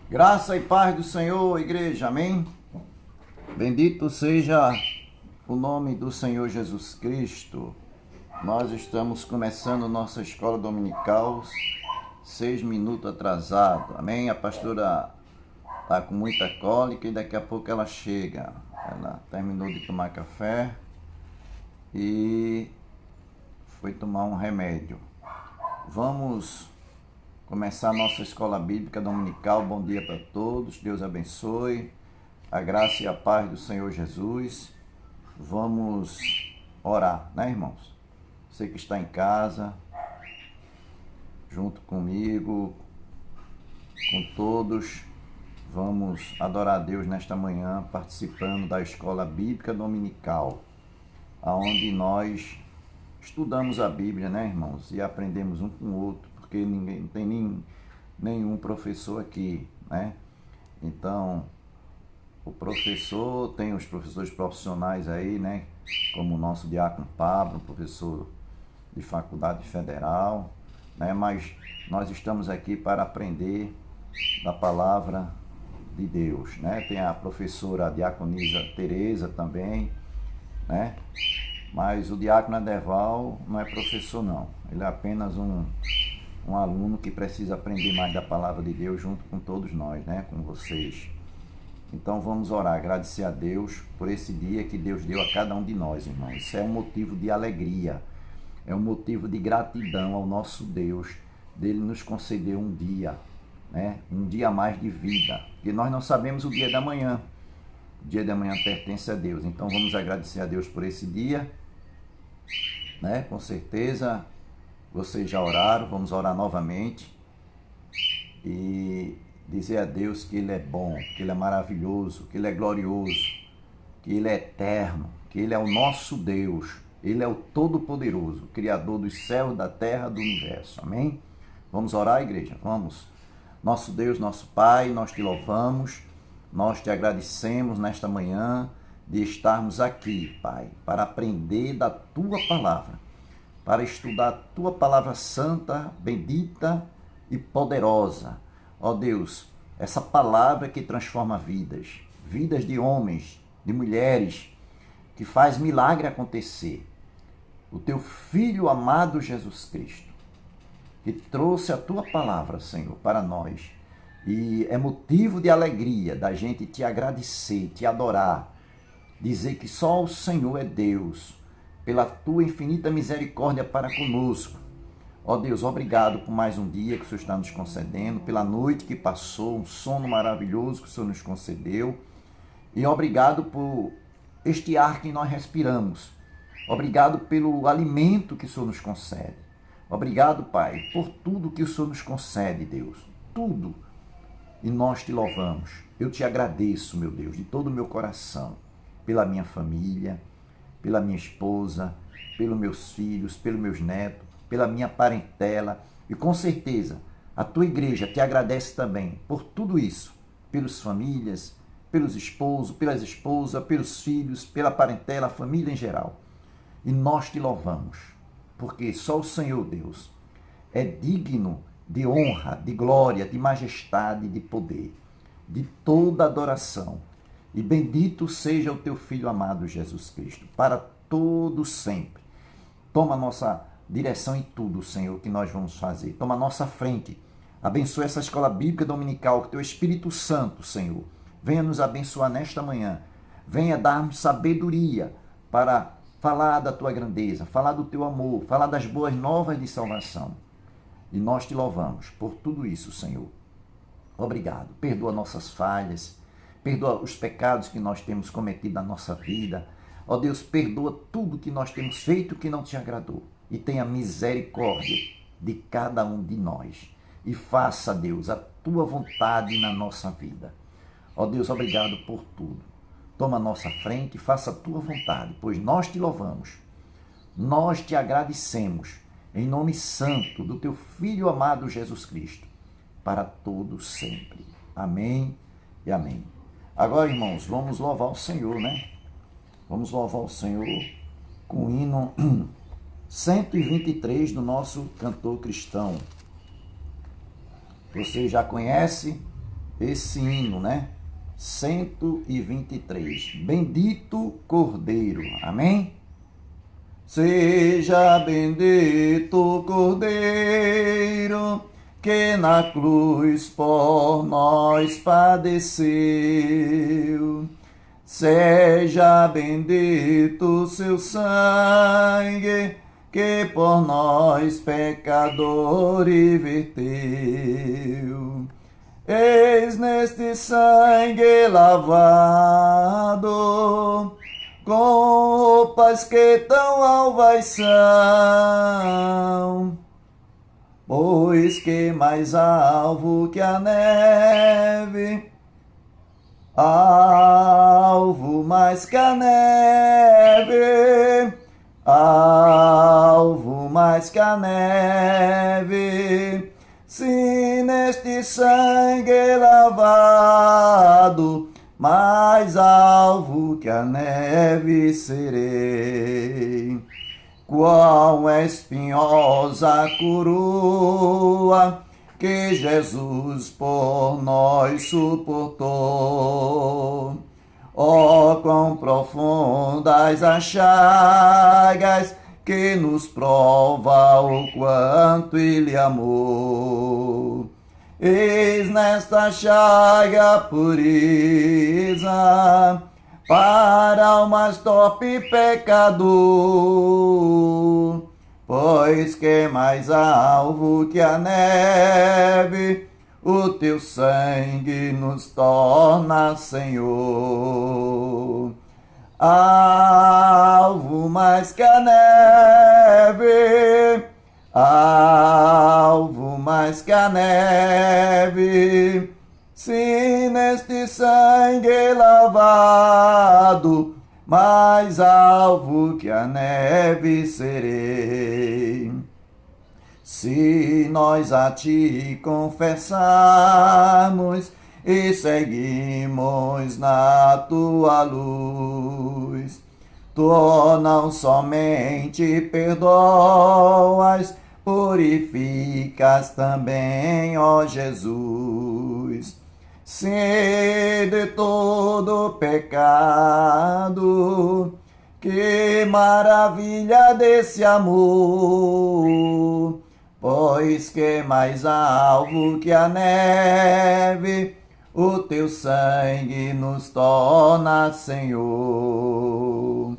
Graça e paz do Senhor, igreja, amém? Bendito seja o nome do Senhor Jesus Cristo. Nós estamos começando nossa escola dominical, 6 minutos atrasado, amém? A pastora está com muita cólica e daqui a pouco ela chega. Ela terminou de tomar café e foi tomar um remédio. Vamos começar nossa escola bíblica dominical. Bom dia para todos, Deus abençoe, a graça e a paz do Senhor Jesus. Vamos orar, né, irmãos? Você que está em casa, junto comigo, com todos, vamos adorar a Deus nesta manhã, participando da escola bíblica dominical, aonde nós estudamos a Bíblia, né, irmãos? E aprendemos um com o outro, porque não tem nenhum professor aqui, né? Então, o professor, tem os professores profissionais aí, né? Como o nosso diácono Pablo, professor de faculdade federal, né? Mas nós estamos aqui para aprender da palavra de Deus, né? Tem a professora a diaconisa Tereza também, né? Mas o diácono Adeval não é professor não, ele é apenas um aluno que precisa aprender mais da palavra de Deus junto com todos nós, né? Com vocês. Então vamos orar, agradecer a Deus por esse dia que Deus deu a cada um de nós, irmãos. Isso é um motivo de alegria, é um motivo de gratidão ao nosso Deus, dele nos conceder um dia, né? Um dia a mais de vida, porque nós não sabemos o dia da manhã. O dia da manhã pertence a Deus, então vamos agradecer a Deus por esse dia, né? Com certeza vocês já oraram, vamos orar novamente e dizer a Deus que Ele é bom, que Ele é maravilhoso, que Ele é glorioso, que Ele é eterno, que Ele é o nosso Deus, Ele é o Todo-Poderoso, Criador dos céus, da terra, do universo, amém? Vamos orar, igreja? Vamos. Nosso Deus, nosso Pai, nós te louvamos, nós te agradecemos nesta manhã de estarmos aqui, Pai, para aprender da Tua Palavra, para estudar a Tua Palavra santa, bendita e poderosa. Ó Deus, essa palavra que transforma vidas, vidas de homens, de mulheres, que faz milagre acontecer. O Teu Filho amado Jesus Cristo, que trouxe a Tua Palavra, Senhor, para nós. E é motivo de alegria da gente te agradecer, te adorar, dizer que só o Senhor é Deus, pela Tua infinita misericórdia para conosco. Ó Deus, obrigado por mais um dia que o Senhor está nos concedendo, pela noite que passou, um sono maravilhoso que o Senhor nos concedeu. E obrigado por este ar que nós respiramos. Obrigado pelo alimento que o Senhor nos concede. Obrigado, Pai, por tudo que o Senhor nos concede, Deus. Tudo. E nós te louvamos. Eu te agradeço, meu Deus, de todo o meu coração, pela minha família, pela minha esposa, pelos meus filhos, pelos meus netos, pela minha parentela. E com certeza, a tua igreja te agradece também por tudo isso, pelas famílias, pelos esposos, pelas esposas, pelos filhos, pela parentela, a família em geral. E nós te louvamos, porque só o Senhor, Deus, é digno de honra, de glória, de majestade, de poder, de toda adoração. E bendito seja o teu Filho amado Jesus Cristo, para todo sempre. Toma a nossa direção em tudo, Senhor, que nós vamos fazer. Toma a nossa frente. Abençoa essa escola bíblica dominical, que teu Espírito Santo, Senhor, venha nos abençoar nesta manhã. Venha dar-nos sabedoria para falar da tua grandeza, falar do teu amor, falar das boas novas de salvação. E nós te louvamos por tudo isso, Senhor. Obrigado. Perdoa nossas falhas, perdoa os pecados que nós temos cometido na nossa vida. Ó Deus, perdoa tudo que nós temos feito que não te agradou. E tenha misericórdia de cada um de nós. E faça, Deus, a tua vontade na nossa vida. Ó Deus, obrigado por tudo. Toma a nossa frente e faça a tua vontade, pois nós te louvamos. Nós te agradecemos, em nome santo do teu Filho amado Jesus Cristo, para todos sempre. Amém e amém. Agora, irmãos, vamos louvar o Senhor, né? Vamos louvar o Senhor com o hino 123 do nosso cantor cristão. Você já conhece esse hino, né? 123. Bendito Cordeiro. Amém? Seja bendito Cordeiro, que na cruz por nós padeceu. Seja bendito seu sangue, que por nós pecadores verteu. Eis neste sangue lavado, com roupas que tão alvas são, pois que mais alvo que a neve, alvo mais que a neve, alvo mais que a neve, se neste sangue lavado, mais alvo que a neve serei. Quão espinhosa coroa que Jesus por nós suportou. Oh, quão profundas as chagas que nos prova o quanto Ele amou. Eis nesta chaga pureza para o mais torpe pecador, pois que mais alvo que a neve, o teu sangue nos torna, Senhor. Alvo mais que a neve, alvo mais que a neve, se neste sangue lavado, mais alvo que a neve serei. Se nós a ti confessarmos e seguimos na tua luz, tu não somente perdoas, purificas também, ó Jesus. Se de todo pecado, que maravilha desse amor, pois que mais alvo que a neve, o teu sangue nos torna, Senhor.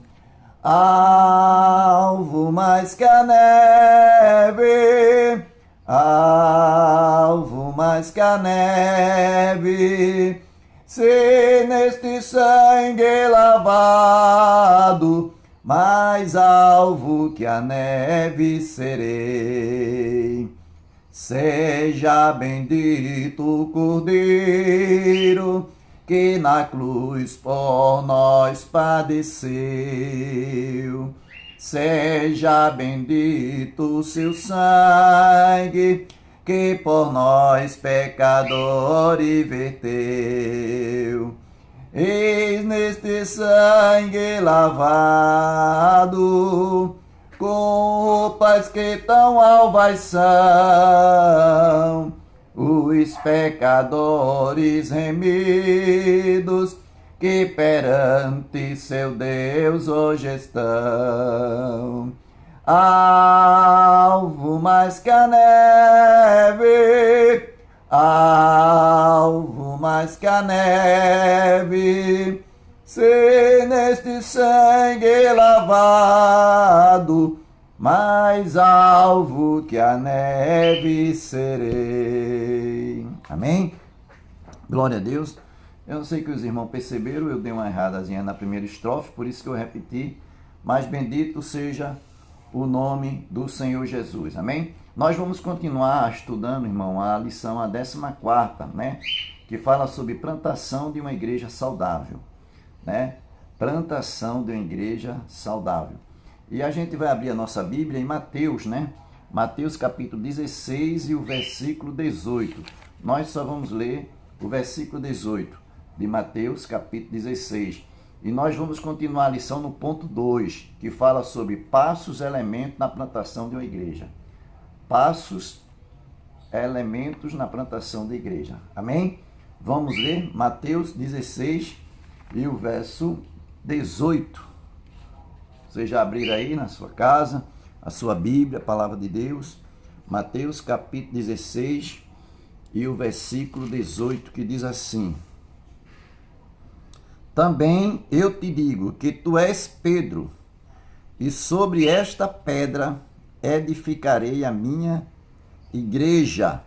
Alvo mais que a neve, alvo mais que a neve, se neste sangue lavado, mais alvo que a neve serei. Seja bendito o Cordeiro, que na cruz por nós padeceu. Seja bendito o seu sangue, que por nós pecadores verteu. Eis neste sangue lavado, com roupas que tão alvas são, os pecadores remidos, que perante seu Deus hoje estão. Alvo mais que a neve, alvo mais que a neve, se neste sangue lavado, mais alvo que a neve serei. Amém? Glória a Deus. Eu não sei que os irmãos perceberam, eu dei uma erradazinha na primeira estrofe, por isso que eu repeti. Mas bendito seja o nome do Senhor Jesus. Amém? Nós vamos continuar estudando, irmão, a lição, a 14ª, né? Que fala sobre plantação de uma igreja saudável, né? Plantação de uma igreja saudável. E a gente vai abrir a nossa Bíblia em Mateus, né? Mateus capítulo 16 e o versículo 18. Nós só vamos ler o versículo 18 de Mateus capítulo 16. E nós vamos continuar a lição no ponto 2, que fala sobre passos, elementos na plantação de uma igreja. Passos, elementos na plantação da igreja. Amém? Vamos ler Mateus 16 e o verso 18. Vocês já abriram aí na sua casa a sua Bíblia, a palavra de Deus. Mateus capítulo 16 e o versículo 18, que diz assim: Também eu te digo que tu és Pedro, e sobre esta pedra edificarei a minha igreja,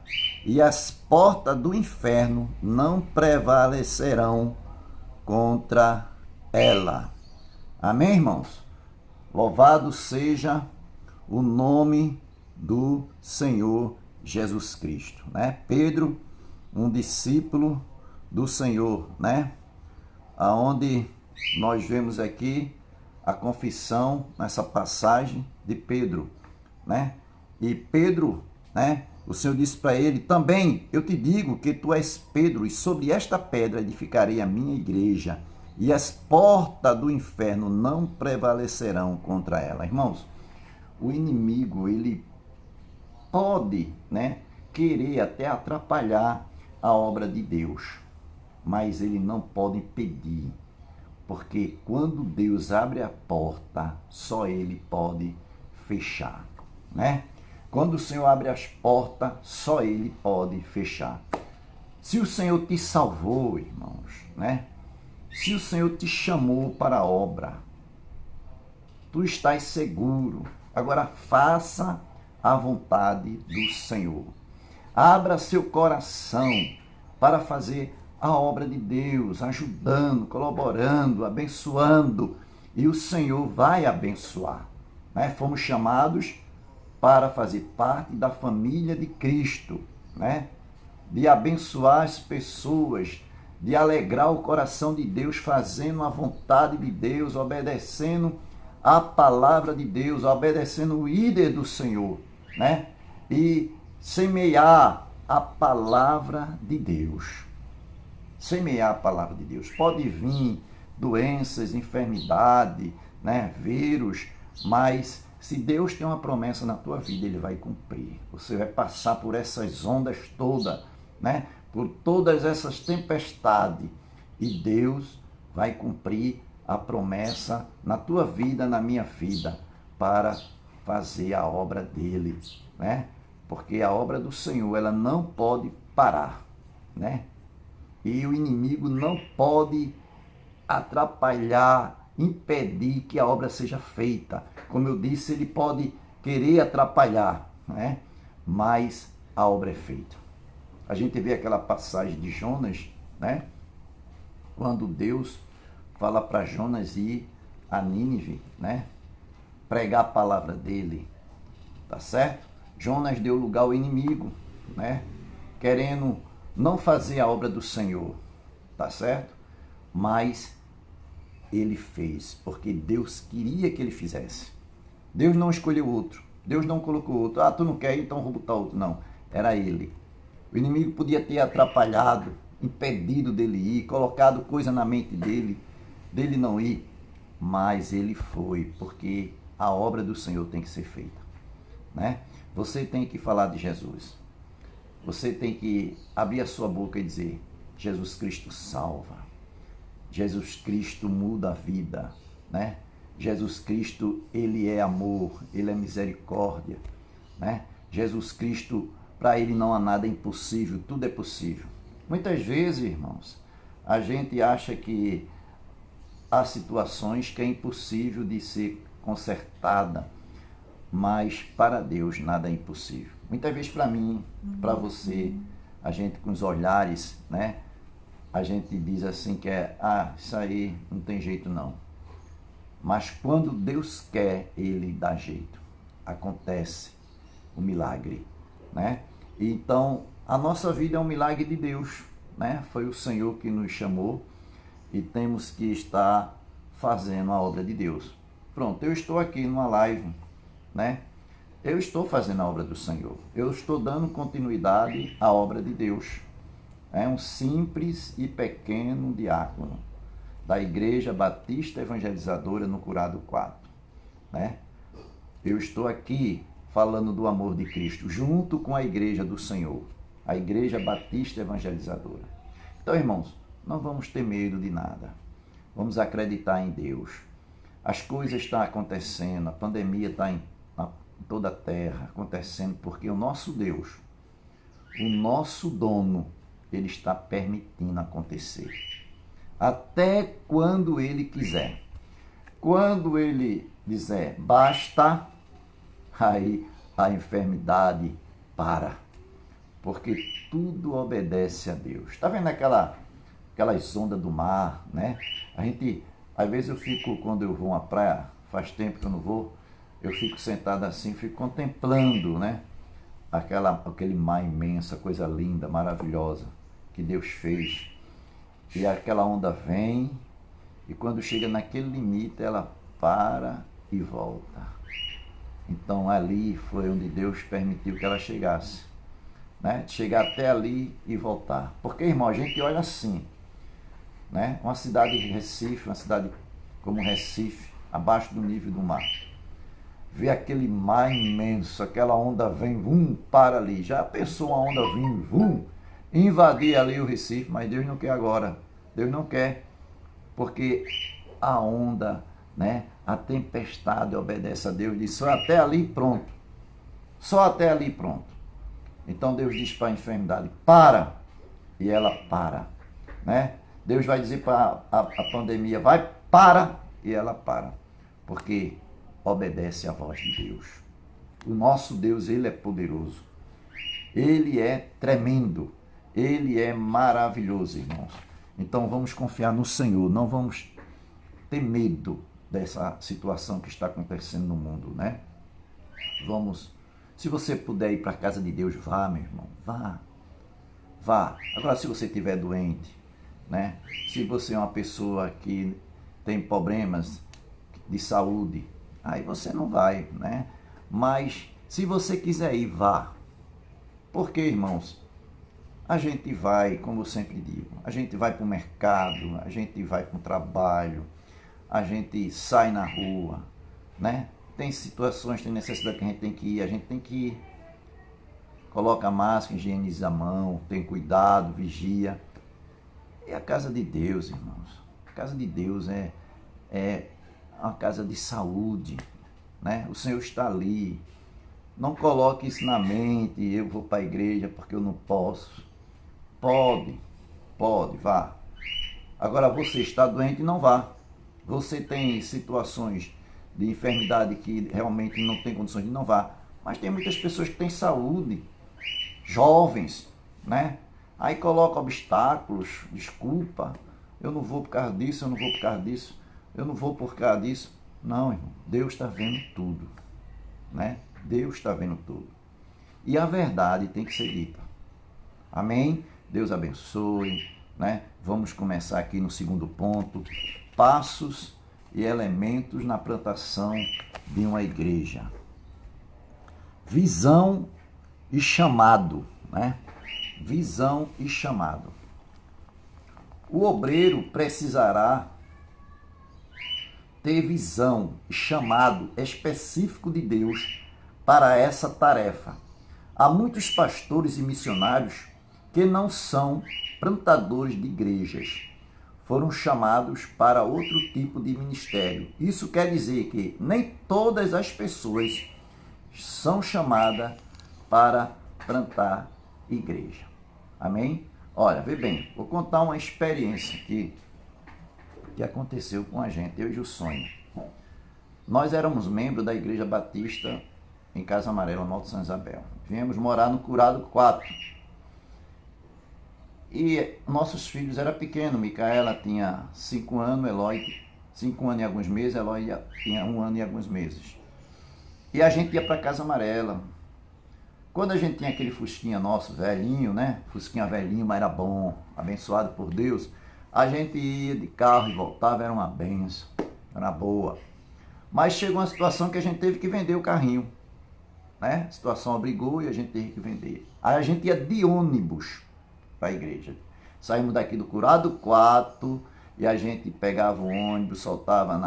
e as portas do inferno não prevalecerão contra ela. Amém, irmãos? Louvado seja o nome do Senhor Jesus Cristo, né? Pedro, um discípulo do Senhor, né? Aonde nós vemos aqui a confissão nessa passagem de Pedro, né? E Pedro, né? O Senhor disse para ele: Também eu te digo que tu és Pedro, e sobre esta pedra edificarei a minha igreja, e as portas do inferno não prevalecerão contra ela. Irmãos, o inimigo, ele pode, né, querer até atrapalhar a obra de Deus, mas ele não pode impedir, porque quando Deus abre a porta, só ele pode fechar, né? Quando o Senhor abre as portas, só ele pode fechar. Se o Senhor te salvou, irmãos, né? Se o Senhor te chamou para a obra, tu estás seguro. Agora faça a vontade do Senhor. Abra seu coração para fazer a obra de Deus, ajudando, colaborando, abençoando. E o Senhor vai abençoar, né? Fomos chamados para fazer parte da família de Cristo, né? De abençoar as pessoas, de alegrar o coração de Deus, fazendo a vontade de Deus, obedecendo a palavra de Deus, obedecendo o líder do Senhor, né? E semear a palavra de Deus. Semear a palavra de Deus. Pode vir doenças, enfermidade, né? Vírus, mas se Deus tem uma promessa na tua vida, Ele vai cumprir. Você vai passar por essas ondas todas, né? Por todas essas tempestades, e Deus vai cumprir a promessa na tua vida, na minha vida, para fazer a obra dele, né? Porque a obra do Senhor, ela não pode parar, né? E o inimigo não pode atrapalhar, impedir que a obra seja feita. Como eu disse, ele pode querer atrapalhar, né? Mas a obra é feita. A gente vê aquela passagem de Jonas, né? Quando Deus fala para Jonas ir a Nínive, né? Pregar a palavra dele, tá certo? Jonas deu lugar ao inimigo, né? Querendo não fazer a obra do Senhor, tá certo? Mas ele fez, porque Deus queria que ele fizesse. Deus não escolheu outro, Deus não colocou outro. Ah, tu não quer ir, então vou botar outro. Não, era ele. O inimigo podia ter atrapalhado, impedido dele ir, colocado coisa na mente dele não ir, mas ele foi, porque a obra do Senhor tem que ser feita, né? Você tem que falar de Jesus. Você tem que abrir a sua boca e dizer: Jesus Cristo salva. Jesus Cristo muda a vida, né? Jesus Cristo, Ele é amor, Ele é misericórdia, né? Jesus Cristo, para Ele não há nada impossível, tudo é possível. Muitas vezes, irmãos, a gente acha que há situações que é impossível de ser consertada, mas para Deus nada é impossível. Muitas vezes para mim, para você, a gente com os olhares, né? A gente diz assim que isso aí não tem jeito não. Mas quando Deus quer, Ele dá jeito. Acontece o milagre, né? Então, a nossa vida é um milagre de Deus, né? Foi o Senhor que nos chamou e temos que estar fazendo a obra de Deus. Pronto, eu estou aqui numa live, né? Eu estou fazendo a obra do Senhor. Eu estou dando continuidade à obra de Deus. É um simples e pequeno diácono da Igreja Batista Evangelizadora no Curado 4, né? Eu estou aqui falando do amor de Cristo, junto com a igreja do Senhor, a Igreja Batista Evangelizadora. Então, irmãos, não vamos ter medo de nada. Vamos acreditar em Deus. As coisas estão acontecendo, a pandemia está em toda a terra acontecendo, porque o nosso Deus, o nosso dono, ele está permitindo acontecer. Até quando ele quiser. Quando ele dizer basta, aí a enfermidade para. Porque tudo obedece a Deus. Está vendo aquelas ondas do mar, né? Às vezes eu fico, quando eu vou à praia, faz tempo que eu não vou, eu fico sentado assim, fico contemplando, né? Aquele mar imenso, coisa linda, maravilhosa que Deus fez. E aquela onda vem, e quando chega naquele limite, ela para e volta. Então ali foi onde Deus permitiu que ela chegasse, né? Chegar até ali e voltar. Porque, irmão, a gente olha assim, né? Uma cidade de Recife, uma cidade como Recife, abaixo do nível do mar. Vê aquele mar imenso, aquela onda vem, para ali. Já pensou uma onda vir, invadir ali o Recife, mas Deus não quer agora. Deus não quer, porque a onda, né? A tempestade obedece a Deus, diz só até ali pronto. Só até ali pronto. Então Deus diz para a enfermidade, para, e ela para, né? Deus vai dizer para a pandemia, vai, para, e ela para, porque obedece à voz de Deus. O nosso Deus, ele é poderoso, ele é tremendo, ele é maravilhoso, irmãos. Então vamos confiar no Senhor, não vamos ter medo dessa situação que está acontecendo no mundo, né? Se você puder ir para a casa de Deus, vá, meu irmão, vá. Agora, se você estiver doente, né? Se você é uma pessoa que tem problemas de saúde, aí você não vai, né? Mas se você quiser ir, vá. Porque, irmãos, a gente vai, como eu sempre digo, a gente vai para o mercado, a gente vai para o trabalho, a gente sai na rua, né? Tem situações, tem necessidade que a gente tem que ir. Coloca a máscara, higieniza a mão, tem cuidado, vigia. É a casa de Deus, irmãos. A casa de Deus é uma casa de saúde, né? O Senhor está ali. Não coloque isso na mente, eu vou para a igreja porque eu não posso. Pode, vá. Agora você está doente, não vá. Você tem situações de enfermidade que realmente não tem condições de não vá. Mas tem muitas pessoas que têm saúde, jovens, né? Aí coloca obstáculos, desculpa, eu não vou por causa disso, eu não vou por causa disso, eu não vou por causa disso. Não, irmão, Deus está vendo tudo, né? Deus está vendo tudo. E a verdade tem que ser dita. Amém? Deus abençoe, né? Vamos começar aqui no segundo ponto. Passos e elementos na plantação de uma igreja. Visão e chamado, né? Visão e chamado. O obreiro precisará ter visão e chamado específico de Deus para essa tarefa. Há muitos pastores e missionários que não são plantadores de igrejas. Foram chamados para outro tipo de ministério. Isso quer dizer que nem todas as pessoas são chamadas para plantar igreja. Amém? Olha, vê bem, vou contar uma experiência que aconteceu com a gente, eu e o Sonho. Nós éramos membros da Igreja Batista em Casa Amarela, no Alto São Isabel. Viemos morar no Curado 4. E nossos filhos eram pequenos. Micaela tinha 5 anos, Eloy 5 anos e alguns meses, Eloy tinha 1 ano e alguns meses. E a gente ia para Casa Amarela. Quando a gente tinha aquele fusquinha nosso, velhinho, né? Fusquinha velhinho, mas era bom, abençoado por Deus. A gente ia de carro e voltava, era uma benção, era boa. Mas chegou uma situação que a gente teve que vender o carrinho, né? A situação obrigou e a gente teve que vender. Aí a gente ia de ônibus para a igreja. Saímos daqui do Curado 4 e a gente pegava o ônibus, soltava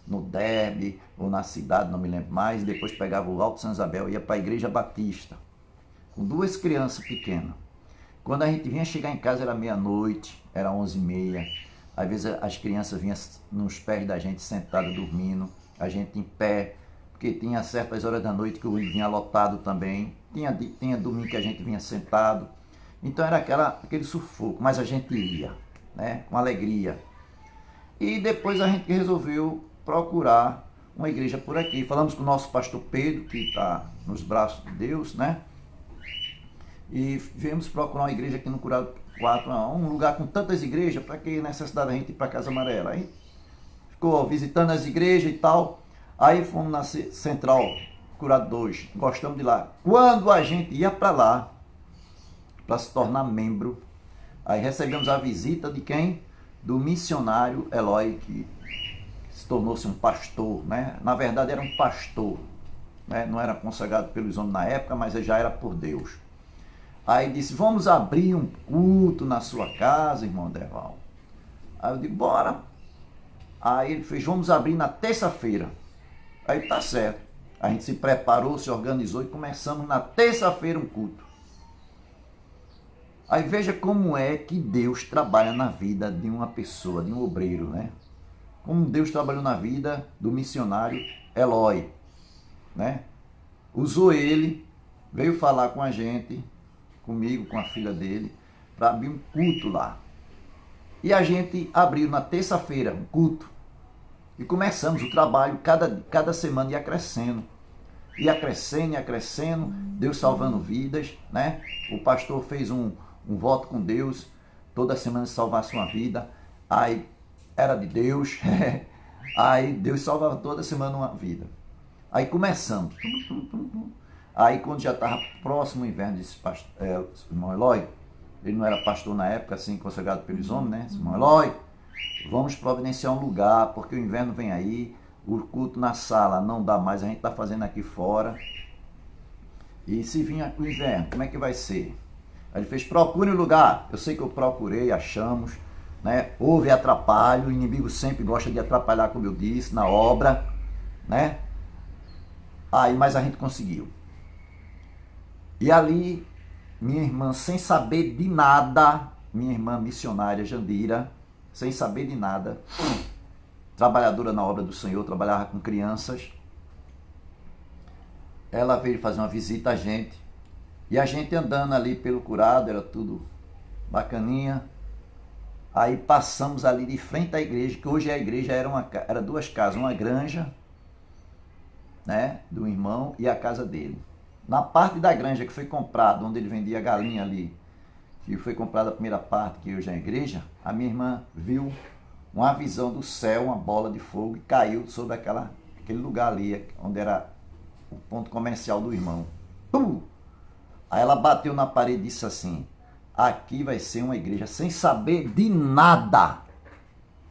no Derby ou na cidade, não me lembro mais, e depois pegava o Alto São Isabel e ia para a Igreja Batista, com 2 crianças pequenas. Quando a gente vinha chegar em casa era meia-noite, era 11h30, às vezes as crianças vinham nos pés da gente sentadas dormindo, a gente em pé, porque tinha certas horas da noite que o ônibus vinha lotado também, tinha domingo que a gente vinha sentado, então era aquele sufoco, mas a gente ia, né, com alegria. E depois a gente resolveu procurar uma igreja por aqui. Falamos com o nosso pastor Pedro, que está nos braços de Deus, né? E viemos procurar uma igreja aqui no Curado 4, um lugar com tantas igrejas, para que necessidade a gente ir para Casa Amarela. Aí ficou visitando as igrejas e tal. Aí fomos na Central Curado 2, gostamos de lá. Quando a gente ia para lá, para se tornar membro, aí recebemos a visita de quem? Do missionário Eloy, que se tornou-se um pastor, né? Na verdade era um pastor, né? Não era consagrado pelos homens na época, mas já era por Deus. Aí disse, vamos abrir um culto na sua casa, irmão Deval. Aí eu digo, bora. Aí ele fez, vamos abrir na terça-feira. Aí tá certo. A gente se preparou, se organizou e começamos na terça-feira um culto. Aí veja como é que Deus trabalha na vida de uma pessoa, de um obreiro, né? Como Deus trabalhou na vida do missionário Eloy, né? Usou ele, veio falar com a gente, comigo, com a filha dele, para abrir um culto lá. E a gente abriu na terça-feira um culto. E começamos o trabalho, cada semana ia crescendo. Ia crescendo, Deus salvando vidas, né? O pastor fez um voto com Deus, toda semana salvar sua vida, aí era de Deus, aí Deus salvava toda semana uma vida. Aí começamos, aí quando já estava próximo o inverno, disse irmão Eloy, ele não era pastor na época, assim, consagrado pelos homens, né? Disse, irmão Eloy, vamos providenciar um lugar, porque o inverno vem aí, o culto na sala não dá mais, a gente está fazendo aqui fora, e se vir o inverno, como é que vai ser? Aí ele fez, procure um lugar. Eu sei que eu procurei, achamos, né? Houve atrapalho, o inimigo sempre gosta de atrapalhar, como eu disse, na obra, né? Aí, mas a gente conseguiu. E ali, minha irmã, sem saber de nada, minha irmã missionária Jandira, sem saber de nada, trabalhadora na obra do Senhor, trabalhava com crianças, ela veio fazer uma visita a gente, e a gente andando ali pelo Curado, era tudo bacaninha. Aí passamos ali de frente à igreja, que hoje a igreja era 2 casas, uma granja, né, do irmão e a casa dele. Na parte da granja que foi comprada, onde ele vendia galinha ali, que foi comprada a primeira parte, que hoje é a igreja, a minha irmã viu uma visão do céu, uma bola de fogo, e caiu sobre aquele lugar ali, onde era o ponto comercial do irmão. Pum! Aí ela bateu na parede e disse assim, aqui vai ser uma igreja, sem saber de nada.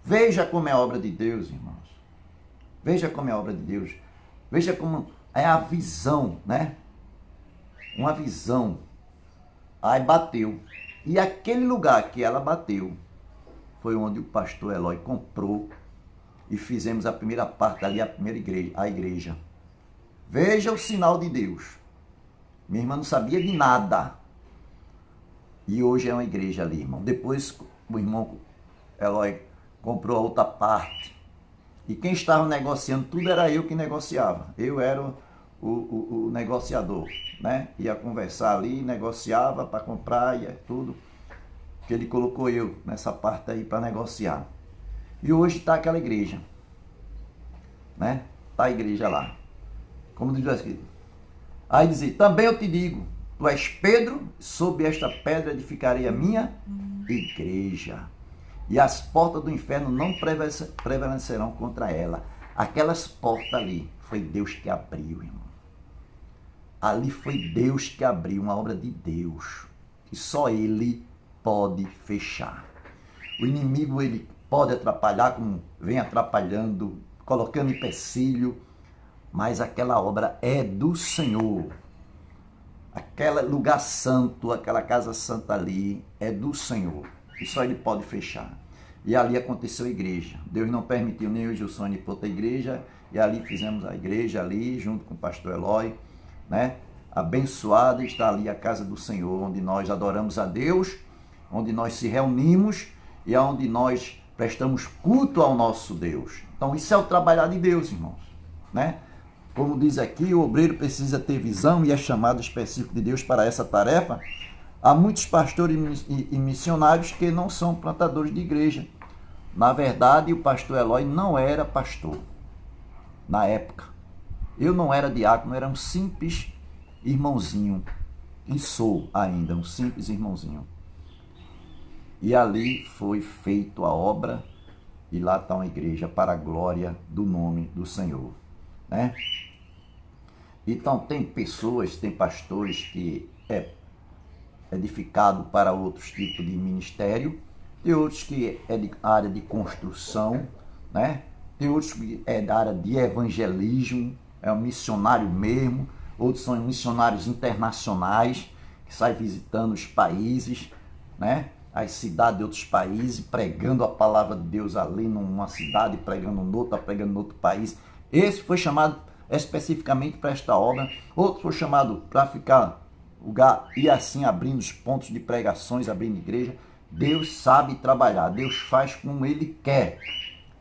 Veja como é a obra de Deus, irmãos. Veja como é a obra de Deus. Veja como é a visão, né? Uma visão. Aí bateu. E aquele lugar que ela bateu foi onde o pastor Eloy comprou e fizemos a primeira parte ali, a igreja. Veja o sinal de Deus. Minha irmã não sabia de nada. E hoje é uma igreja ali, irmão. Depois o irmão Eloy comprou a outra parte. E quem estava negociando tudo era eu que negociava. Eu era o negociador, né? Ia conversar ali, negociava para comprar e tudo. Que ele colocou eu nessa parte aí para negociar. E hoje está aquela igreja, né? Está a igreja lá. Como diz aqui. Aí dizia, também eu te digo, tu és Pedro, sob esta pedra edificarei a minha igreja. E as portas do inferno não prevalecerão contra ela. Aquelas portas ali, foi Deus que abriu, irmão. Ali foi Deus que abriu, uma obra de Deus. Que só Ele pode fechar. O inimigo, ele pode atrapalhar, como vem atrapalhando, colocando empecilho, mas aquela obra é do Senhor. Aquele lugar santo, aquela casa santa ali, é do Senhor. E só Ele pode fechar. e ali aconteceu a igreja. Deus não permitiu nem eu e Gilson ir para outra igreja, e ali fizemos a igreja ali, junto com o pastor Eloy, né? Abençoada está ali a casa do Senhor, onde nós adoramos a Deus, onde nós se reunimos e onde nós prestamos culto ao nosso Deus. Então isso é o trabalhar de Deus, irmãos, né? Como diz aqui, o obreiro precisa ter visão e é chamado específico de Deus para essa tarefa. Há muitos pastores e missionários que não são plantadores de igreja. Na verdade, o pastor Eloy não era pastor na época. Eu não era diácono, era um simples irmãozinho. E sou ainda um simples irmãozinho. E ali foi feita a obra e lá está uma igreja para a glória do nome do Senhor, né? Então tem pessoas, tem pastores que é edificado para outros tipos de ministério, tem outros que é de área de construção, né? Tem outros que é da área de evangelismo, é um missionário mesmo, outros são missionários internacionais, que saem visitando os países, né? As cidades de outros países, pregando a palavra de Deus ali numa cidade, pregando noutra, pregando em outro país. Esse foi chamado especificamente para esta obra, outro foi chamado para ficar lugar e assim abrindo os pontos de pregações, abrindo igreja. Deus sabe trabalhar, Deus faz como Ele quer,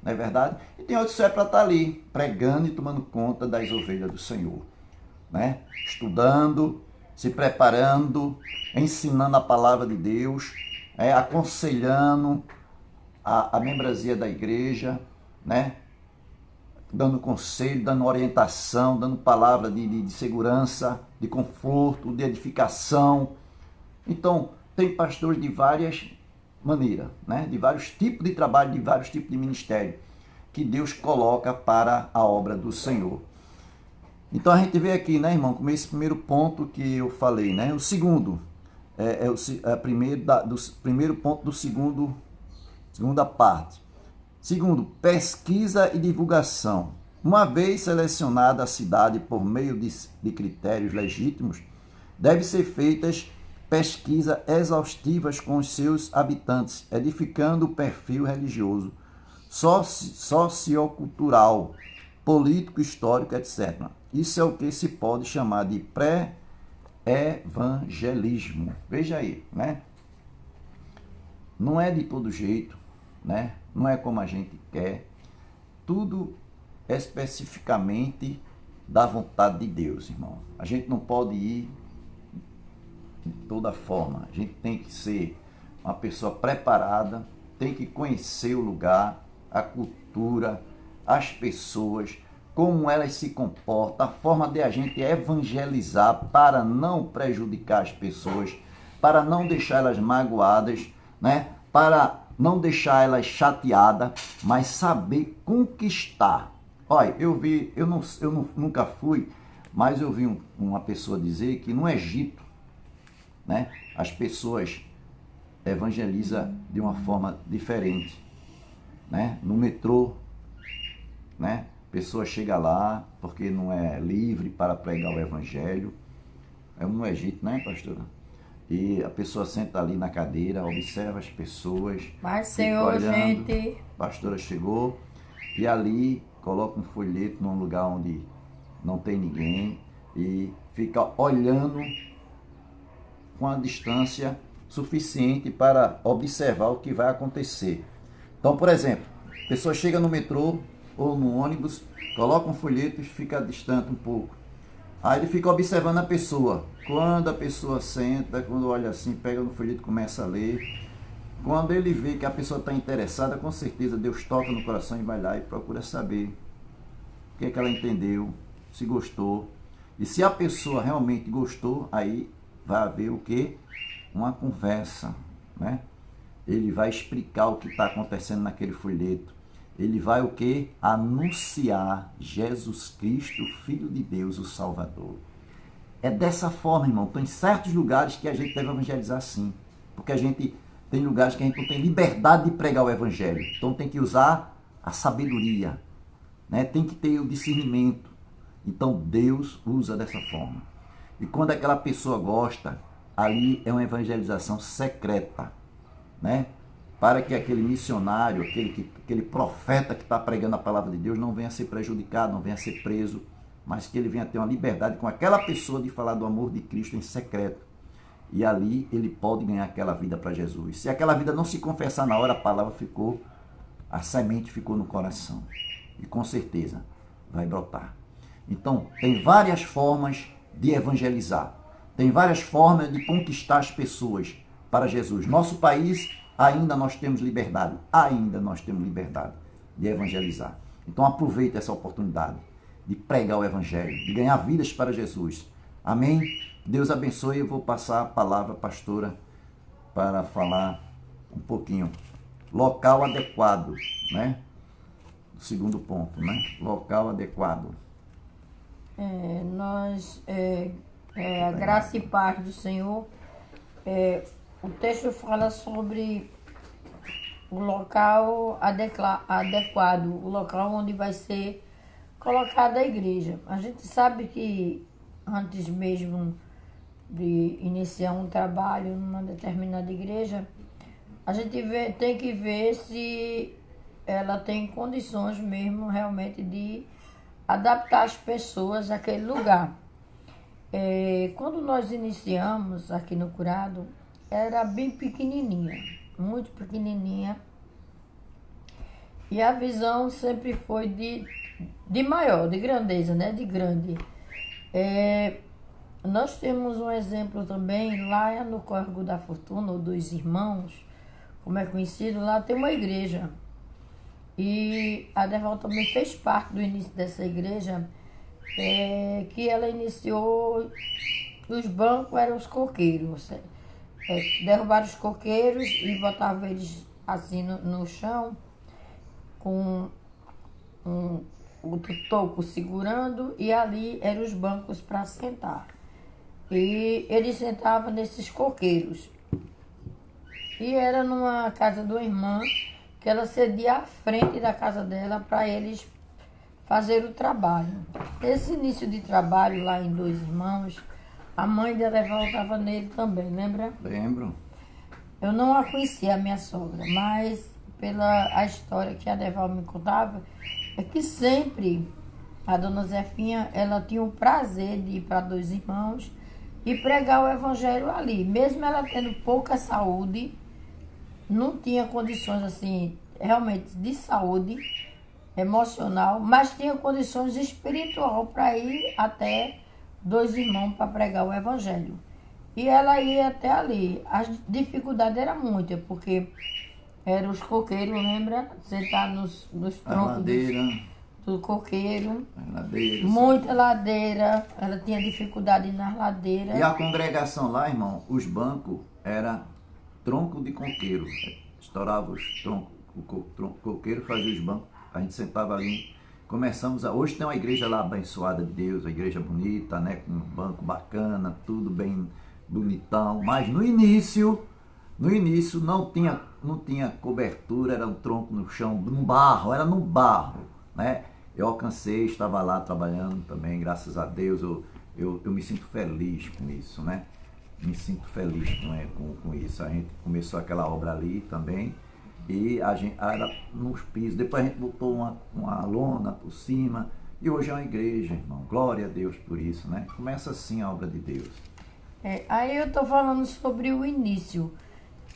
não é verdade? E tem outros que é para estar ali, pregando e tomando conta das ovelhas do Senhor, né? Estudando, se preparando, ensinando a palavra de Deus, aconselhando a membresia da igreja, né? Dando conselho, dando orientação, dando palavra de segurança, de conforto, de edificação. Então, tem pastores de várias maneiras, né? De vários tipos de trabalho, de vários tipos de ministério, que Deus coloca para a obra do Senhor. Então, a gente vê aqui, né, irmão, como esse primeiro ponto que eu falei, né? O segundo, primeiro ponto do segunda parte. Segundo, pesquisa e divulgação. Uma vez selecionada a cidade por meio de critérios legítimos, deve ser feitas pesquisas exaustivas com os seus habitantes, edificando o perfil religioso, sociocultural, político, histórico, etc. Isso é o que se pode chamar de pré-evangelismo. Veja aí, né? Não é de todo jeito, né? Não é como a gente quer, tudo especificamente da vontade de Deus, irmão. A gente não pode ir de toda forma, a gente tem que ser uma pessoa preparada, tem que conhecer o lugar, a cultura, as pessoas, como elas se comportam, a forma de a gente evangelizar para não prejudicar as pessoas, para não deixar elas magoadas, né? Para não deixar elas chateadas, mas saber conquistar. Olha, eu nunca fui, mas eu vi uma pessoa dizer que no Egito, né, as pessoas evangelizam de uma forma diferente, né? No metrô, né? A pessoa chega lá porque não é livre para pregar o evangelho. É no Egito, né, pastora? E a pessoa senta ali na cadeira, observa as pessoas. Mas, Senhor, olhando, gente. a pastora chegou e ali coloca um folheto num lugar onde não tem ninguém e fica olhando com a distância suficiente para observar o que vai acontecer. Então, por exemplo, a pessoa chega no metrô ou no ônibus, coloca um folheto e fica distante um pouco. Aí ele fica observando a pessoa. Quando a pessoa senta, quando olha assim, pega no folheto e começa a ler. Quando ele vê que a pessoa está interessada, com certeza Deus toca no coração e vai lá e procura saber o que é que ela entendeu, se gostou. E se a pessoa realmente gostou, aí vai haver o quê? Uma conversa, né? Ele vai explicar o que está acontecendo naquele folheto. Ele vai o quê? Anunciar Jesus Cristo, Filho de Deus, o Salvador. É dessa forma, irmão. Tem certos lugares que a gente deve evangelizar sim. Porque a gente tem lugares que a gente não tem liberdade de pregar o evangelho. Então tem que usar a sabedoria, né? Tem que ter o discernimento. Então Deus usa dessa forma. E quando aquela pessoa gosta, ali é uma evangelização secreta, né? para que aquele missionário, aquele profeta que está pregando a palavra de Deus não venha a ser prejudicado, não venha a ser preso, mas que ele venha ter uma liberdade com aquela pessoa de falar do amor de Cristo em secreto. E ali ele pode ganhar aquela vida para Jesus. Se aquela vida não se confessar na hora, a palavra ficou, a semente ficou no coração. E com certeza vai brotar. Então, tem várias formas de evangelizar. Tem várias formas de conquistar as pessoas para Jesus. Nosso país, ainda nós temos liberdade. Ainda nós temos liberdade de evangelizar. Então, aproveite essa oportunidade de pregar o evangelho, de ganhar vidas para Jesus. Amém? Deus abençoe. Eu vou passar a palavra, pastora, para falar um pouquinho. Local adequado, né? O segundo ponto, né? Local adequado. A graça e paz do Senhor. O texto fala sobre o local adequado, o local onde vai ser colocada a igreja. A gente sabe que antes mesmo de iniciar um trabalho numa determinada igreja, a gente tem que ver se ela tem condições mesmo realmente de adaptar as pessoas àquele lugar. Quando nós iniciamos aqui no Curado, era bem pequenininha, muito pequenininha, e a visão sempre foi de maior, de grandeza, né? De grande. Nós temos um exemplo também lá no Córrego da Fortuna, ou dos Irmãos, como é conhecido, lá tem uma igreja. E a Deval também fez parte do início dessa igreja, que ela iniciou, os bancos eram os coqueiros. Derrubaram os coqueiros e botavam eles assim no chão, com o toco segurando, e ali eram os bancos para sentar. E eles sentavam nesses coqueiros. E era numa casa de uma irmã, que ela cedia à frente da casa dela para eles fazer o trabalho. Esse início de trabalho lá em Dois Irmãos, a mãe da Deval estava nele também, lembra? Lembro. Eu não a conhecia, a minha sogra, mas pela a história que a Deval me contava, é que sempre a dona Zefinha, ela tinha o prazer de ir para Dois Irmãos e pregar o evangelho ali. Mesmo ela tendo pouca saúde, não tinha condições assim, realmente de saúde emocional, mas tinha condições espiritual para ir até Dois Irmãos para pregar o evangelho. E ela ia até ali. A dificuldade era muita, porque eram os coqueiros, lembra? Sentar nos troncos do coqueiro. Ladeira, muita ladeira. Ela tinha dificuldade nas ladeiras. E a congregação lá, irmão, os bancos era tronco de coqueiro. Estourava os troncos, o coqueiro fazia os bancos. A gente sentava ali. Hoje tem uma igreja lá abençoada de Deus, uma igreja bonita, né? Com um banco bacana, tudo bem bonitão. Mas no início não tinha cobertura, era um tronco no chão, era no barro, né? Eu alcancei, estava lá trabalhando também, graças a Deus, eu me sinto feliz com isso, né? Me sinto feliz com isso. A gente começou aquela obra ali também, e a gente era nos pisos, depois a gente botou uma lona por cima, e hoje é uma igreja, irmão. Glória a Deus por isso, né? Começa assim a obra de Deus. Aí eu estou falando sobre o início.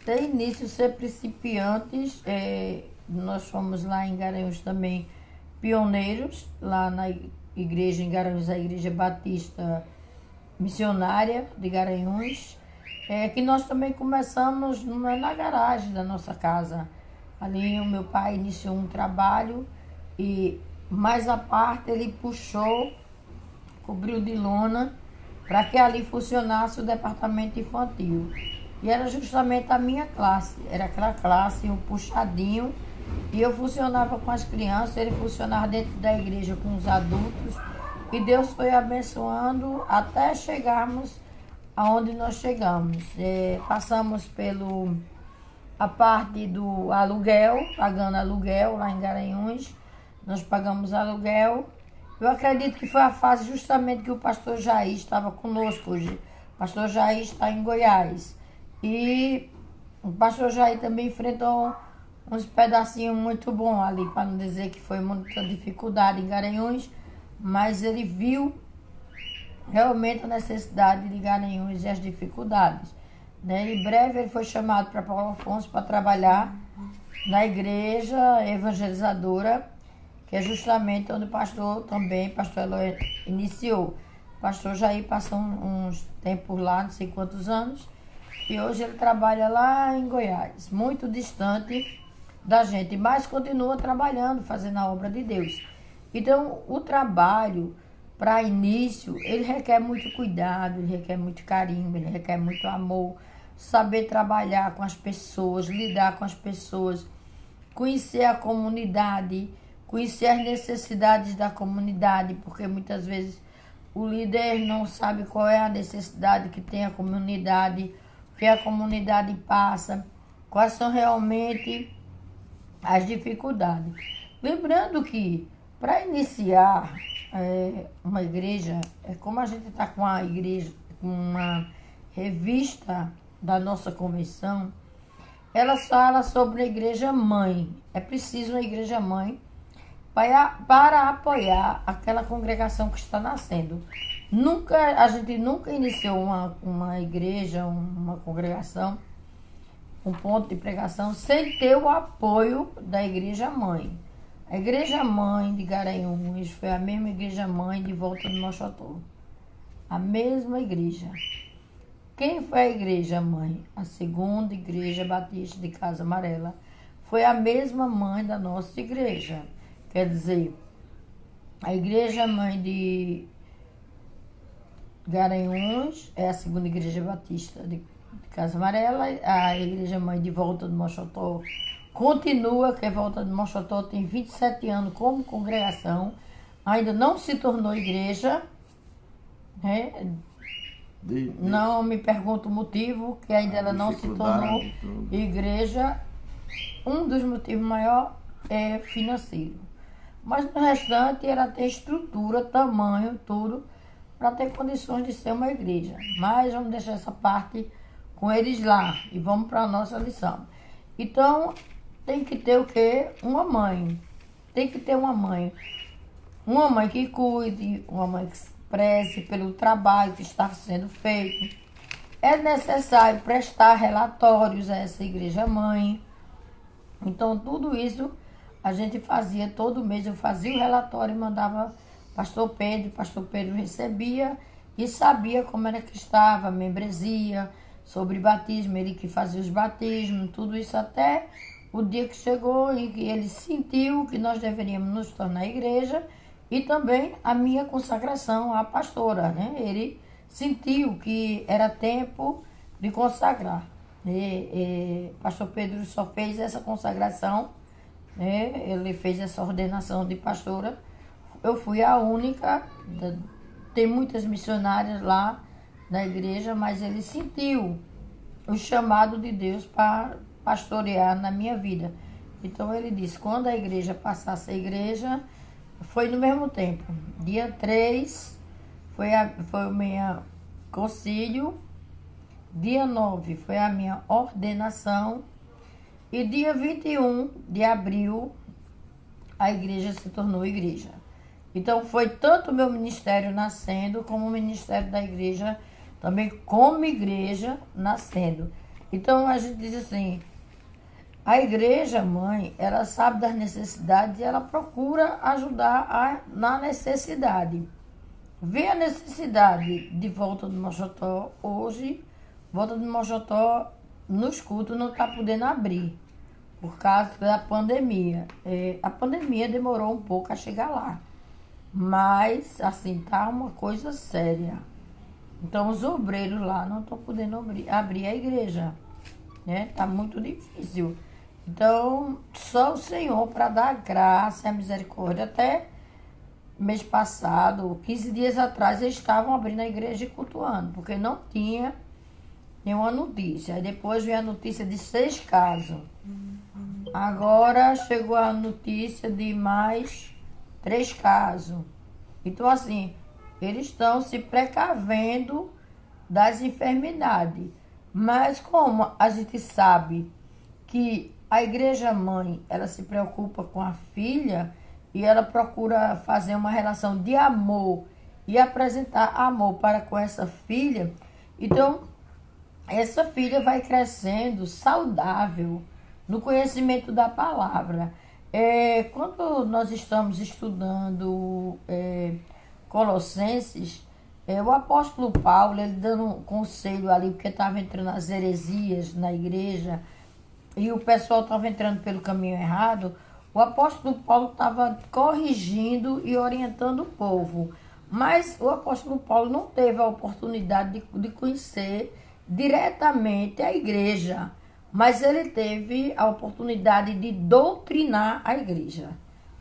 Tem início ser principiantes, nós fomos lá em Garanhuns também pioneiros, lá na igreja em Garanhuns, a Igreja Batista Missionária de Garanhuns, que nós também começamos na garagem da nossa casa. Ali o meu pai iniciou um trabalho e mais à parte ele puxou, cobriu de lona, para que ali funcionasse o departamento infantil. E era justamente a minha classe, era aquela classe, um puxadinho, e eu funcionava com as crianças, ele funcionava dentro da igreja com os adultos, e Deus foi abençoando até chegarmos aonde nós chegamos. Passamos a parte do aluguel, pagando aluguel lá em Garanhuns, nós pagamos aluguel. Eu acredito que foi a fase justamente que o pastor Jair estava conosco hoje. O pastor Jair está em Goiás. E O pastor Jair também enfrentou uns pedacinhos muito bons ali, para não dizer que foi muita dificuldade em Garanhuns, mas ele viu realmente a necessidade de Garanhuns e as dificuldades. Né? Em breve ele foi chamado para Paulo Afonso para trabalhar na igreja evangelizadora, que é justamente onde o pastor Eloy iniciou. O pastor Jair passou uns tempos lá, não sei quantos anos, e hoje ele trabalha lá em Goiás, muito distante da gente, mas continua trabalhando, fazendo a obra de Deus. Então, o trabalho, para início, ele requer muito cuidado, ele requer muito carinho, ele requer muito amor, saber trabalhar com as pessoas, lidar com as pessoas, conhecer a comunidade, conhecer as necessidades da comunidade, porque muitas vezes o líder não sabe qual é a necessidade que tem a comunidade, o que a comunidade passa, quais são realmente as dificuldades. Lembrando que para iniciar uma igreja, é como a gente está com a igreja, com uma revista da nossa convenção, ela fala sobre a igreja mãe. É preciso uma igreja mãe para apoiar aquela congregação que está nascendo. A gente nunca iniciou uma igreja, uma congregação, um ponto de pregação, sem ter o apoio da igreja mãe. A igreja mãe de Garanhuns foi a mesma igreja mãe de Volta do Mochotó. A mesma igreja. Quem foi a igreja mãe? A segunda igreja batista de Casa Amarela. Foi a mesma mãe da nossa igreja. Quer dizer, a igreja mãe de Garanhuns é a segunda igreja batista de Casa Amarela. A igreja mãe de Volta do Mochotó continua, que a Volta do Mochotó tem 27 anos como congregação. Ainda não se tornou igreja, né? Não me pergunto o motivo, que ainda ela não se tornou igreja. Um dos motivos maiores é financeiro. Mas no restante ela tem estrutura, tamanho, tudo, para ter condições de ser uma igreja. Mas vamos deixar essa parte com eles lá e vamos para a nossa lição. Então, tem que ter o quê? Uma mãe. Tem que ter uma mãe. Uma mãe que cuide, uma mãe que preze pelo trabalho que está sendo feito. É necessário prestar relatórios a essa igreja mãe. Então, tudo isso a gente fazia todo mês. Eu fazia o relatório e mandava pastor Pedro recebia e sabia como era que estava a membresia, sobre batismo, ele que fazia os batismos, tudo isso até o dia que chegou e que ele sentiu que nós deveríamos nos tornar igreja e também a minha consagração à pastora, né? Ele sentiu que era tempo de consagrar. Pastor Pedro só fez essa consagração, né? Ele fez essa ordenação de pastora. Eu fui a única, tem muitas missionárias lá na igreja, mas ele sentiu o chamado de Deus para pastorear na minha vida. Então ele disse, quando a igreja passasse a igreja, foi no mesmo tempo. Dia 3 foi o meu concílio, dia 9 foi a minha ordenação e dia 21 de abril a igreja se tornou igreja. Então foi tanto o meu ministério nascendo, como o ministério da igreja também como igreja nascendo. Então a gente diz assim, a igreja mãe, ela sabe das necessidades e ela procura ajudar na necessidade. Vê a necessidade de Volta do Mochotó hoje, Volta do Mochotó nos cultos não está podendo abrir, por causa da pandemia. A pandemia demorou um pouco a chegar lá, mas assim, tá uma coisa séria. Então os obreiros lá não estão podendo abrir a igreja, né? Tá muito difícil. Então, só o Senhor para dar graça e a misericórdia. Até mês passado, 15 dias atrás, eles estavam abrindo a igreja e cultuando, porque não tinha nenhuma notícia. Aí depois veio a notícia de 6 casos. Agora chegou a notícia de mais 3 casos. Então, assim, eles estão se precavendo das enfermidades. Mas como a gente sabe que a igreja mãe, ela se preocupa com a filha e ela procura fazer uma relação de amor e apresentar amor para com essa filha, então essa filha vai crescendo saudável no conhecimento da palavra. Quando nós estamos estudando Colossenses, o apóstolo Paulo, ele dando um conselho ali, porque estava entrando as heresias na igreja e o pessoal estava entrando pelo caminho errado, o apóstolo Paulo estava corrigindo e orientando o povo. Mas o apóstolo Paulo não teve a oportunidade de conhecer diretamente a igreja, mas ele teve a oportunidade de doutrinar a igreja.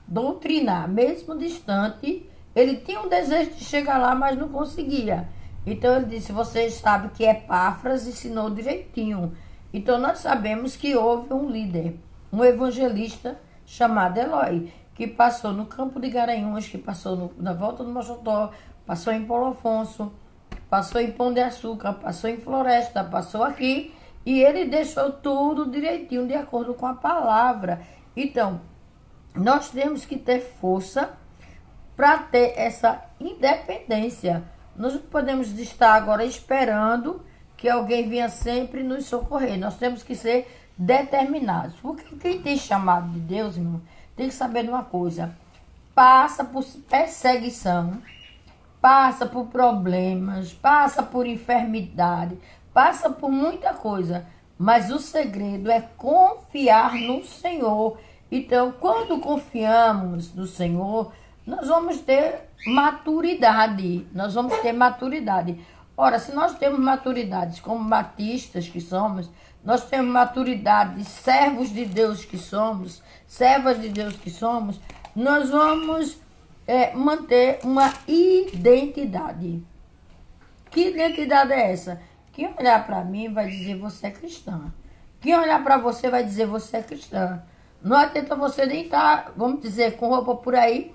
Doutrinar, mesmo distante, ele tinha um desejo de chegar lá, mas não conseguia. Então ele disse, vocês sabem que Epáfras ensinou direitinho. Então nós sabemos que houve um líder, um evangelista chamado Eloy, que passou no campo de Garanhuns, que passou na volta do Mochotó, passou em Paulo Afonso, passou em Pão de Açúcar, passou em Floresta, passou aqui, e ele deixou tudo direitinho, de acordo com a palavra. Então, nós temos que ter força para ter essa independência. Nós não podemos estar agora esperando que alguém venha sempre nos socorrer. Nós temos que ser determinados. Porque quem tem chamado de Deus, irmão, tem que saber de uma coisa. Passa por perseguição, passa por problemas, passa por enfermidade, passa por muita coisa. Mas o segredo é confiar no Senhor. Então, quando confiamos no Senhor, nós vamos ter maturidade. Nós vamos ter maturidade. Ora, se nós temos maturidades como batistas que somos, nós temos maturidade de servos de Deus que somos, servas de Deus que somos, nós vamos manter uma identidade. Que identidade é essa? Quem olhar para mim vai dizer você é cristã. Quem olhar para você vai dizer você é cristã. Não adianta você nem estar, vamos dizer, com roupa por aí.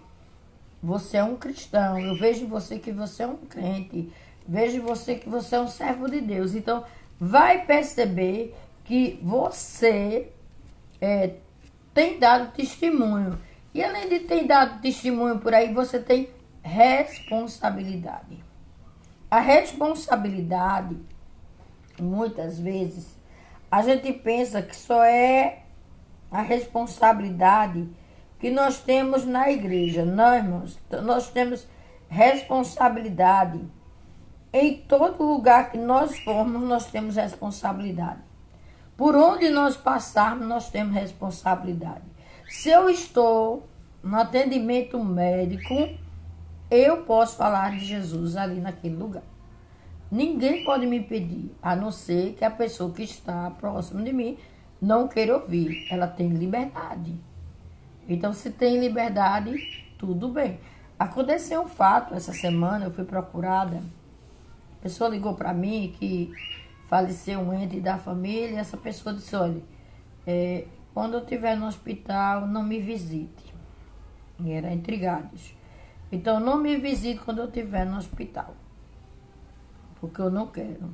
Você é um cristão. Eu vejo em você que você é um crente. Vejo em você que você é um servo de Deus. Então, vai perceber que você tem dado testemunho. E além de ter dado testemunho por aí, você tem responsabilidade. A responsabilidade, muitas vezes, a gente pensa que só é a responsabilidade que nós temos na igreja. Não, irmãos, nós temos responsabilidade. Em todo lugar que nós formos, nós temos responsabilidade. Por onde nós passarmos, nós temos responsabilidade. Se eu estou no atendimento médico, eu posso falar de Jesus ali naquele lugar. Ninguém pode me impedir, a não ser que a pessoa que está próximo de mim não queira ouvir. Ela tem liberdade. Então, se tem liberdade, tudo bem. Aconteceu um fato essa semana, eu fui procurada. A pessoa ligou para mim que faleceu um ente da família. E essa pessoa disse, olha, quando eu estiver no hospital, não me visite. E era intrigados. Então, não me visite quando eu estiver no hospital. Porque eu não quero.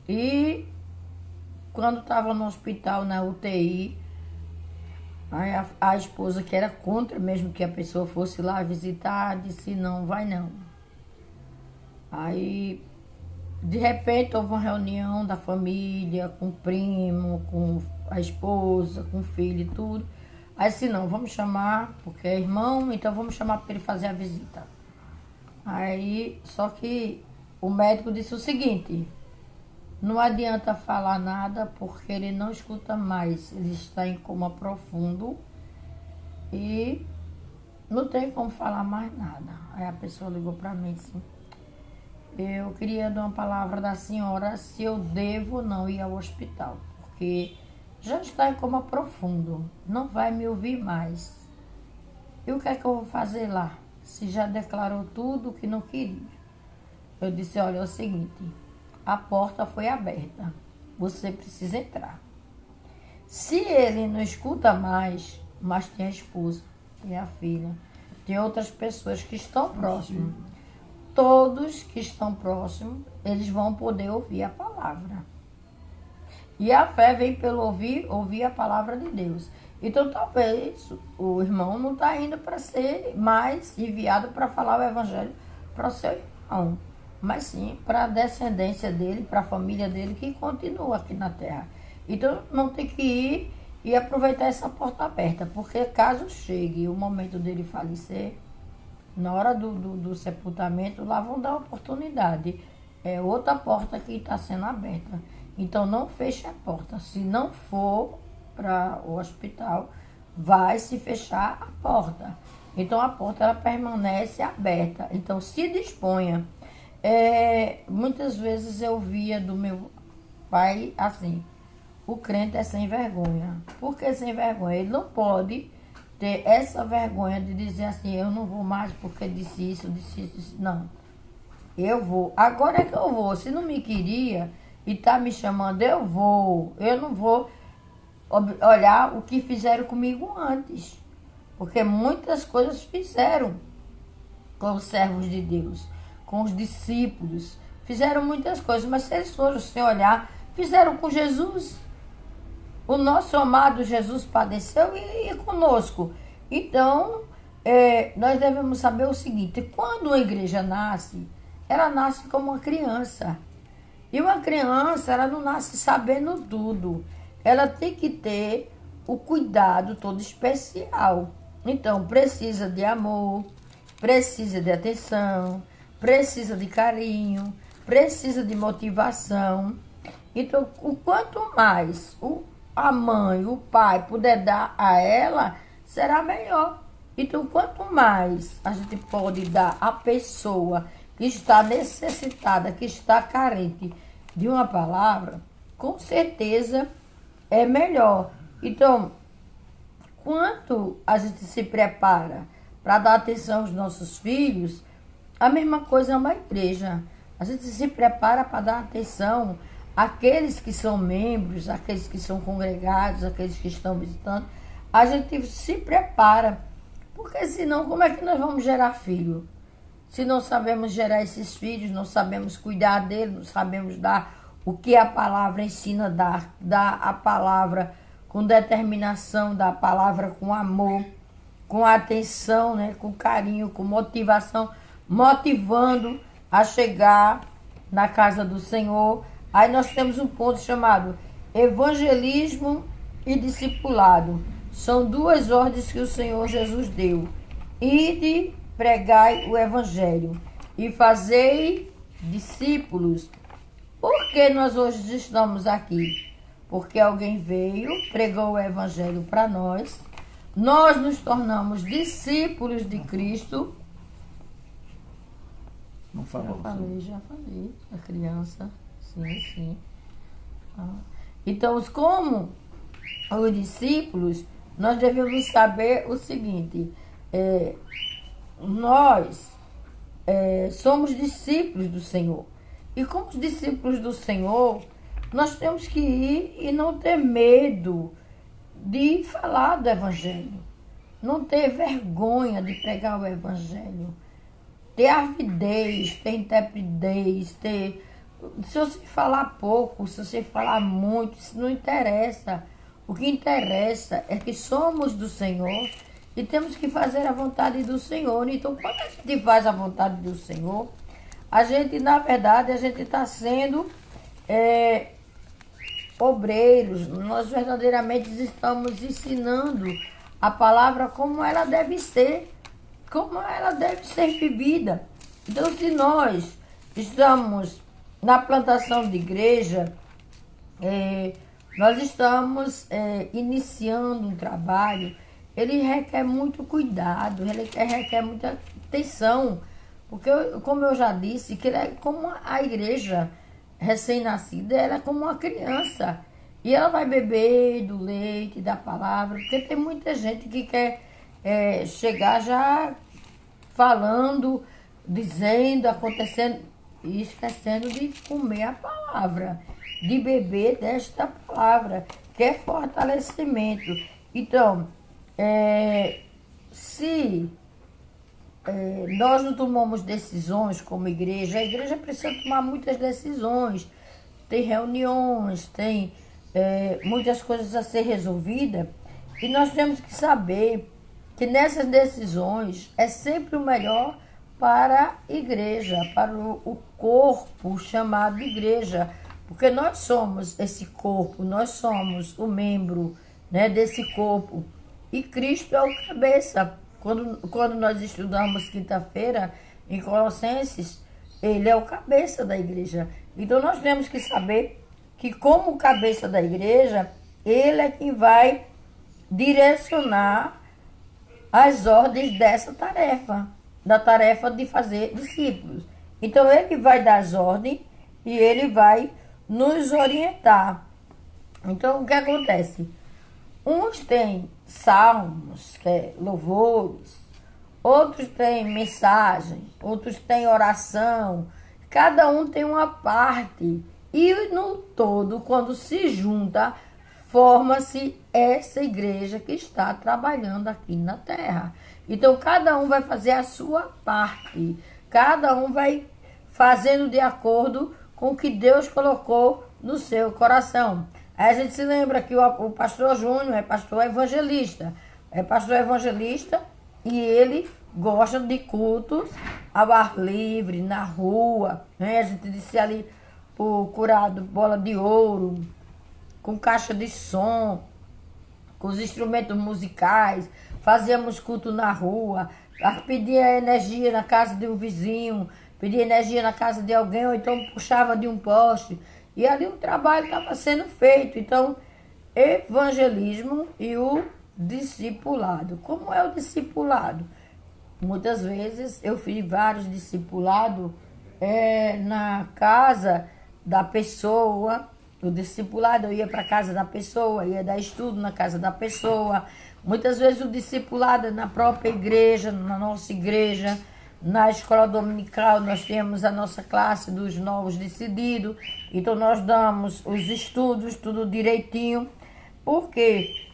E quando estava no hospital, na UTI, aí a esposa, que era contra mesmo que a pessoa fosse lá visitar, disse, não, vai não. Aí, de repente, houve uma reunião da família, com o primo, com a esposa, com o filho e tudo. Aí disse, não, vamos chamar, porque é irmão, então vamos chamar para ele fazer a visita. Aí, só que o médico disse o seguinte, não adianta falar nada porque ele não escuta mais, ele está em coma profundo e não tem como falar mais nada. Aí a pessoa ligou para mim e disse, eu queria dar uma palavra da senhora se eu devo ou não ir ao hospital, porque já está em coma profundo, não vai me ouvir mais. E o que é que eu vou fazer lá, se já declarou tudo que não queria? Eu disse, olha, é o seguinte, a porta foi aberta, você precisa entrar. Se ele não escuta mais, mas tem a esposa, tem a filha, tem outras pessoas que estão próximas, todos que estão próximos, eles vão poder ouvir a palavra. E a fé vem pelo ouvir a palavra de Deus. Então, talvez o irmão não está indo para ser mais enviado para falar o evangelho para o seu irmão, mas sim para a descendência dele, para a família dele que continua aqui na terra. Então, não tem que ir e aproveitar essa porta aberta, porque caso chegue o momento dele falecer, na hora do sepultamento, lá vão dar oportunidade. É outra porta que está sendo aberta. Então, não feche a porta. Se não for para o hospital, vai se fechar a porta. Então, a porta ela permanece aberta. Então, se disponha. Muitas vezes eu via do meu pai assim: o crente é sem vergonha. Por que sem vergonha? Ele não pode ter essa vergonha de dizer assim: eu não vou mais porque disse isso, disse isso. Não. Eu vou. Agora é que eu vou. Se não me queria e tá me chamando, eu vou. Eu não vou olhar o que fizeram comigo antes. Porque muitas coisas fizeram com os servos de Deus, com os discípulos. Fizeram muitas coisas, mas se eles foram sem olhar, fizeram com Jesus. O nosso amado Jesus padeceu e conosco. Então, nós devemos saber o seguinte: quando uma igreja nasce, ela nasce como uma criança. E uma criança, ela não nasce sabendo tudo. Ela tem que ter o cuidado todo especial. Então, precisa de amor, precisa de atenção, precisa de carinho, precisa de motivação. Então, o quanto mais a mãe, o pai puder dar a ela, será melhor. Então, quanto mais a gente pode dar à pessoa que está necessitada, que está carente de uma palavra, com certeza é melhor. Então, quanto a gente se prepara para dar atenção aos nossos filhos, a mesma coisa é uma igreja. A gente se prepara para dar atenção àqueles que são membros, àqueles que são congregados, àqueles que estão visitando. A gente se prepara, porque senão como é que nós vamos gerar filho? Se não sabemos gerar esses filhos, não sabemos cuidar deles, não sabemos dar o que a palavra ensina, dar a palavra com determinação, dar a palavra com amor, com atenção, né, com carinho, com motivação, motivando a chegar na casa do Senhor. Aí nós temos um ponto chamado evangelismo e discipulado. São duas ordens que o Senhor Jesus deu. Ide, pregai o evangelho e fazei discípulos. Por que nós hoje estamos aqui? Porque alguém veio, pregou o evangelho para nós nos tornamos discípulos de Cristo. Não falou. Já falei, a criança, sim. Então, como os discípulos, nós devemos saber o seguinte: nós somos discípulos do Senhor. E como os discípulos do Senhor, nós temos que ir e não ter medo de falar do Evangelho. Não ter vergonha de pregar o Evangelho. Ter avidez, ter intrepidez, ter... Se você falar pouco, se você falar muito, isso não interessa. O que interessa é que somos do Senhor e temos que fazer a vontade do Senhor. Então, quando a gente faz a vontade do Senhor, a gente, na verdade, a gente está sendo obreiros. Nós verdadeiramente estamos ensinando a palavra como ela deve ser vivida. Então, se nós estamos na plantação de igreja, nós estamos iniciando um trabalho, ele requer muito cuidado, ele requer muita atenção, porque, como eu já disse, que é como a igreja recém-nascida, ela é como uma criança, e ela vai beber do leite, da palavra, porque tem muita gente que quer chegar já falando, dizendo, acontecendo, e esquecendo de comer a palavra, de beber desta palavra, que é fortalecimento. Então, se nós não tomamos decisões como igreja. A igreja precisa tomar muitas decisões. Tem reuniões, tem muitas coisas a ser resolvidas. E nós temos que saber que nessas decisões é sempre o melhor para a igreja, para o corpo chamado igreja. Porque nós somos esse corpo, nós somos o membro, né, desse corpo. E Cristo é o cabeça. Quando nós estudamos quinta-feira em Colossenses, ele é o cabeça da igreja. Então nós temos que saber que, como cabeça da igreja, ele é quem vai direcionar as ordens dessa tarefa, da tarefa de fazer discípulos. Então ele vai dar as ordens e ele vai nos orientar. Então o que acontece? Uns têm salmos, que é louvores, outros têm mensagem, outros têm oração, cada um tem uma parte. E no todo, quando se junta, forma-se essa igreja que está trabalhando aqui na terra. Então cada um vai fazer a sua parte, cada um vai fazendo de acordo com o que Deus colocou no seu coração. Aí a gente se lembra que o pastor Júnior é pastor evangelista. É pastor evangelista e ele gosta de cultos ao ar livre, na rua. Né? A gente disse ali o curado Bola de Ouro, com caixa de som, com os instrumentos musicais. Fazíamos culto na rua, pedia energia na casa de um vizinho, pedia energia na casa de alguém, ou então puxava de um poste. E ali o trabalho estava sendo feito. Então, evangelismo e o discipulado. Como é o discipulado? Muitas vezes eu fiz vários discipulados na casa da pessoa. O discipulado, eu ia para a casa da pessoa, ia dar estudo na casa da pessoa. Muitas vezes o discipulado é na própria igreja, na nossa igreja. Na escola dominical nós temos a nossa classe dos novos decididos. Então nós damos os estudos, tudo direitinho. Por quê?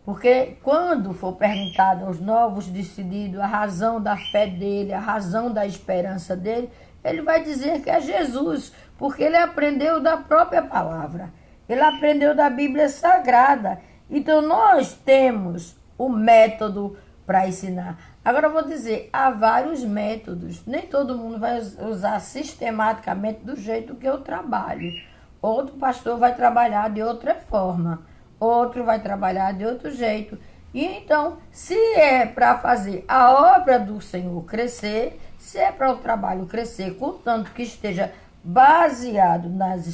Porque quando for perguntado aos novos decididos a razão da fé dele, a razão da esperança dele, ele vai dizer que é Jesus, porque ele aprendeu da própria palavra. Ele aprendeu da Bíblia Sagrada. Então nós temos o método para ensinar. Agora eu vou dizer, há vários métodos. Nem todo mundo vai usar sistematicamente do jeito que eu trabalho. Outro pastor vai trabalhar de outra forma. Outro vai trabalhar de outro jeito. E então, se é para fazer a obra do Senhor crescer, se é para o trabalho crescer, contanto que esteja baseado nas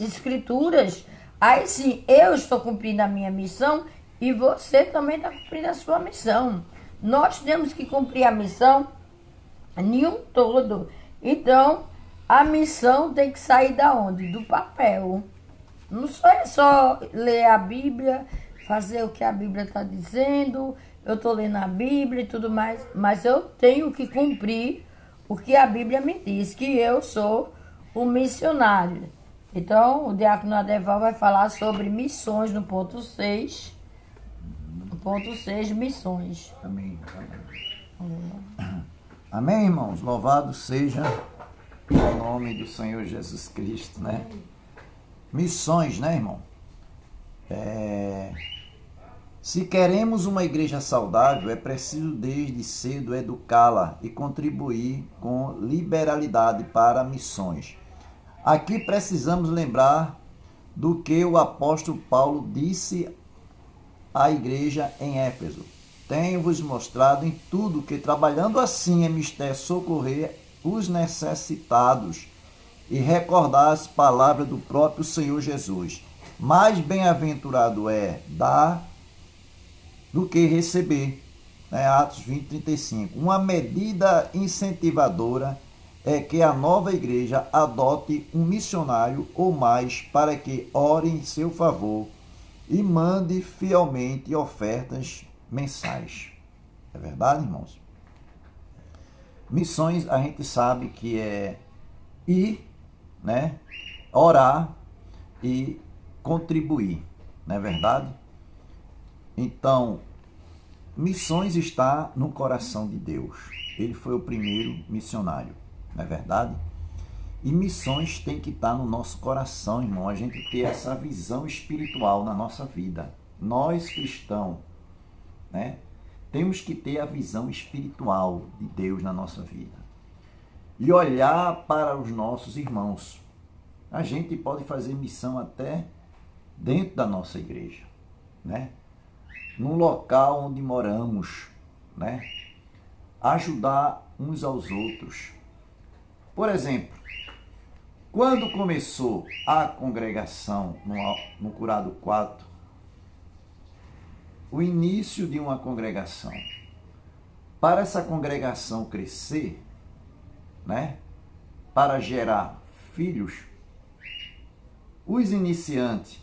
escrituras, aí sim eu estou cumprindo a minha missão e você também está cumprindo a sua missão. Nós temos que cumprir a missão em um todo. Então, a missão tem que sair da onde? Do papel. Não é só ler a Bíblia, fazer o que a Bíblia está dizendo, eu estou lendo a Bíblia e tudo mais, mas eu tenho que cumprir o que a Bíblia me diz, que eu sou um missionário. Então, o diácono Adeval vai falar sobre missões no ponto 6. Ponto 6, missões. Amém. Amém, irmãos? Louvado seja o nome do Senhor Jesus Cristo, né? Missões, né, irmão? Se queremos uma igreja saudável, é preciso desde cedo educá-la e contribuir com liberalidade para missões. Aqui precisamos lembrar do que o apóstolo Paulo disse à igreja em Éfeso. Tenho-vos mostrado em tudo que, trabalhando assim, é mister socorrer os necessitados e recordar as palavras do próprio Senhor Jesus. Mais bem-aventurado é dar do que receber. Atos 20, 35. Uma medida incentivadora é que a nova igreja adote um missionário ou mais para que ore em seu favor e mande fielmente ofertas mensais. É verdade, irmãos? Missões, a gente sabe que é ir, né, orar e contribuir, não é verdade? Então, missões está no coração de Deus. Ele foi o primeiro missionário, não é verdade? E missões tem que estar no nosso coração, irmão. A gente ter essa visão espiritual na nossa vida. Nós cristãos, né? Temos que ter a visão espiritual de Deus na nossa vida. E olhar para os nossos irmãos. A gente pode fazer missão até dentro da nossa igreja, né? No local onde moramos, né? Ajudar uns aos outros. Por exemplo, quando começou a congregação no Curado 4, o início de uma congregação, para essa congregação crescer, né? Para gerar filhos, os iniciantes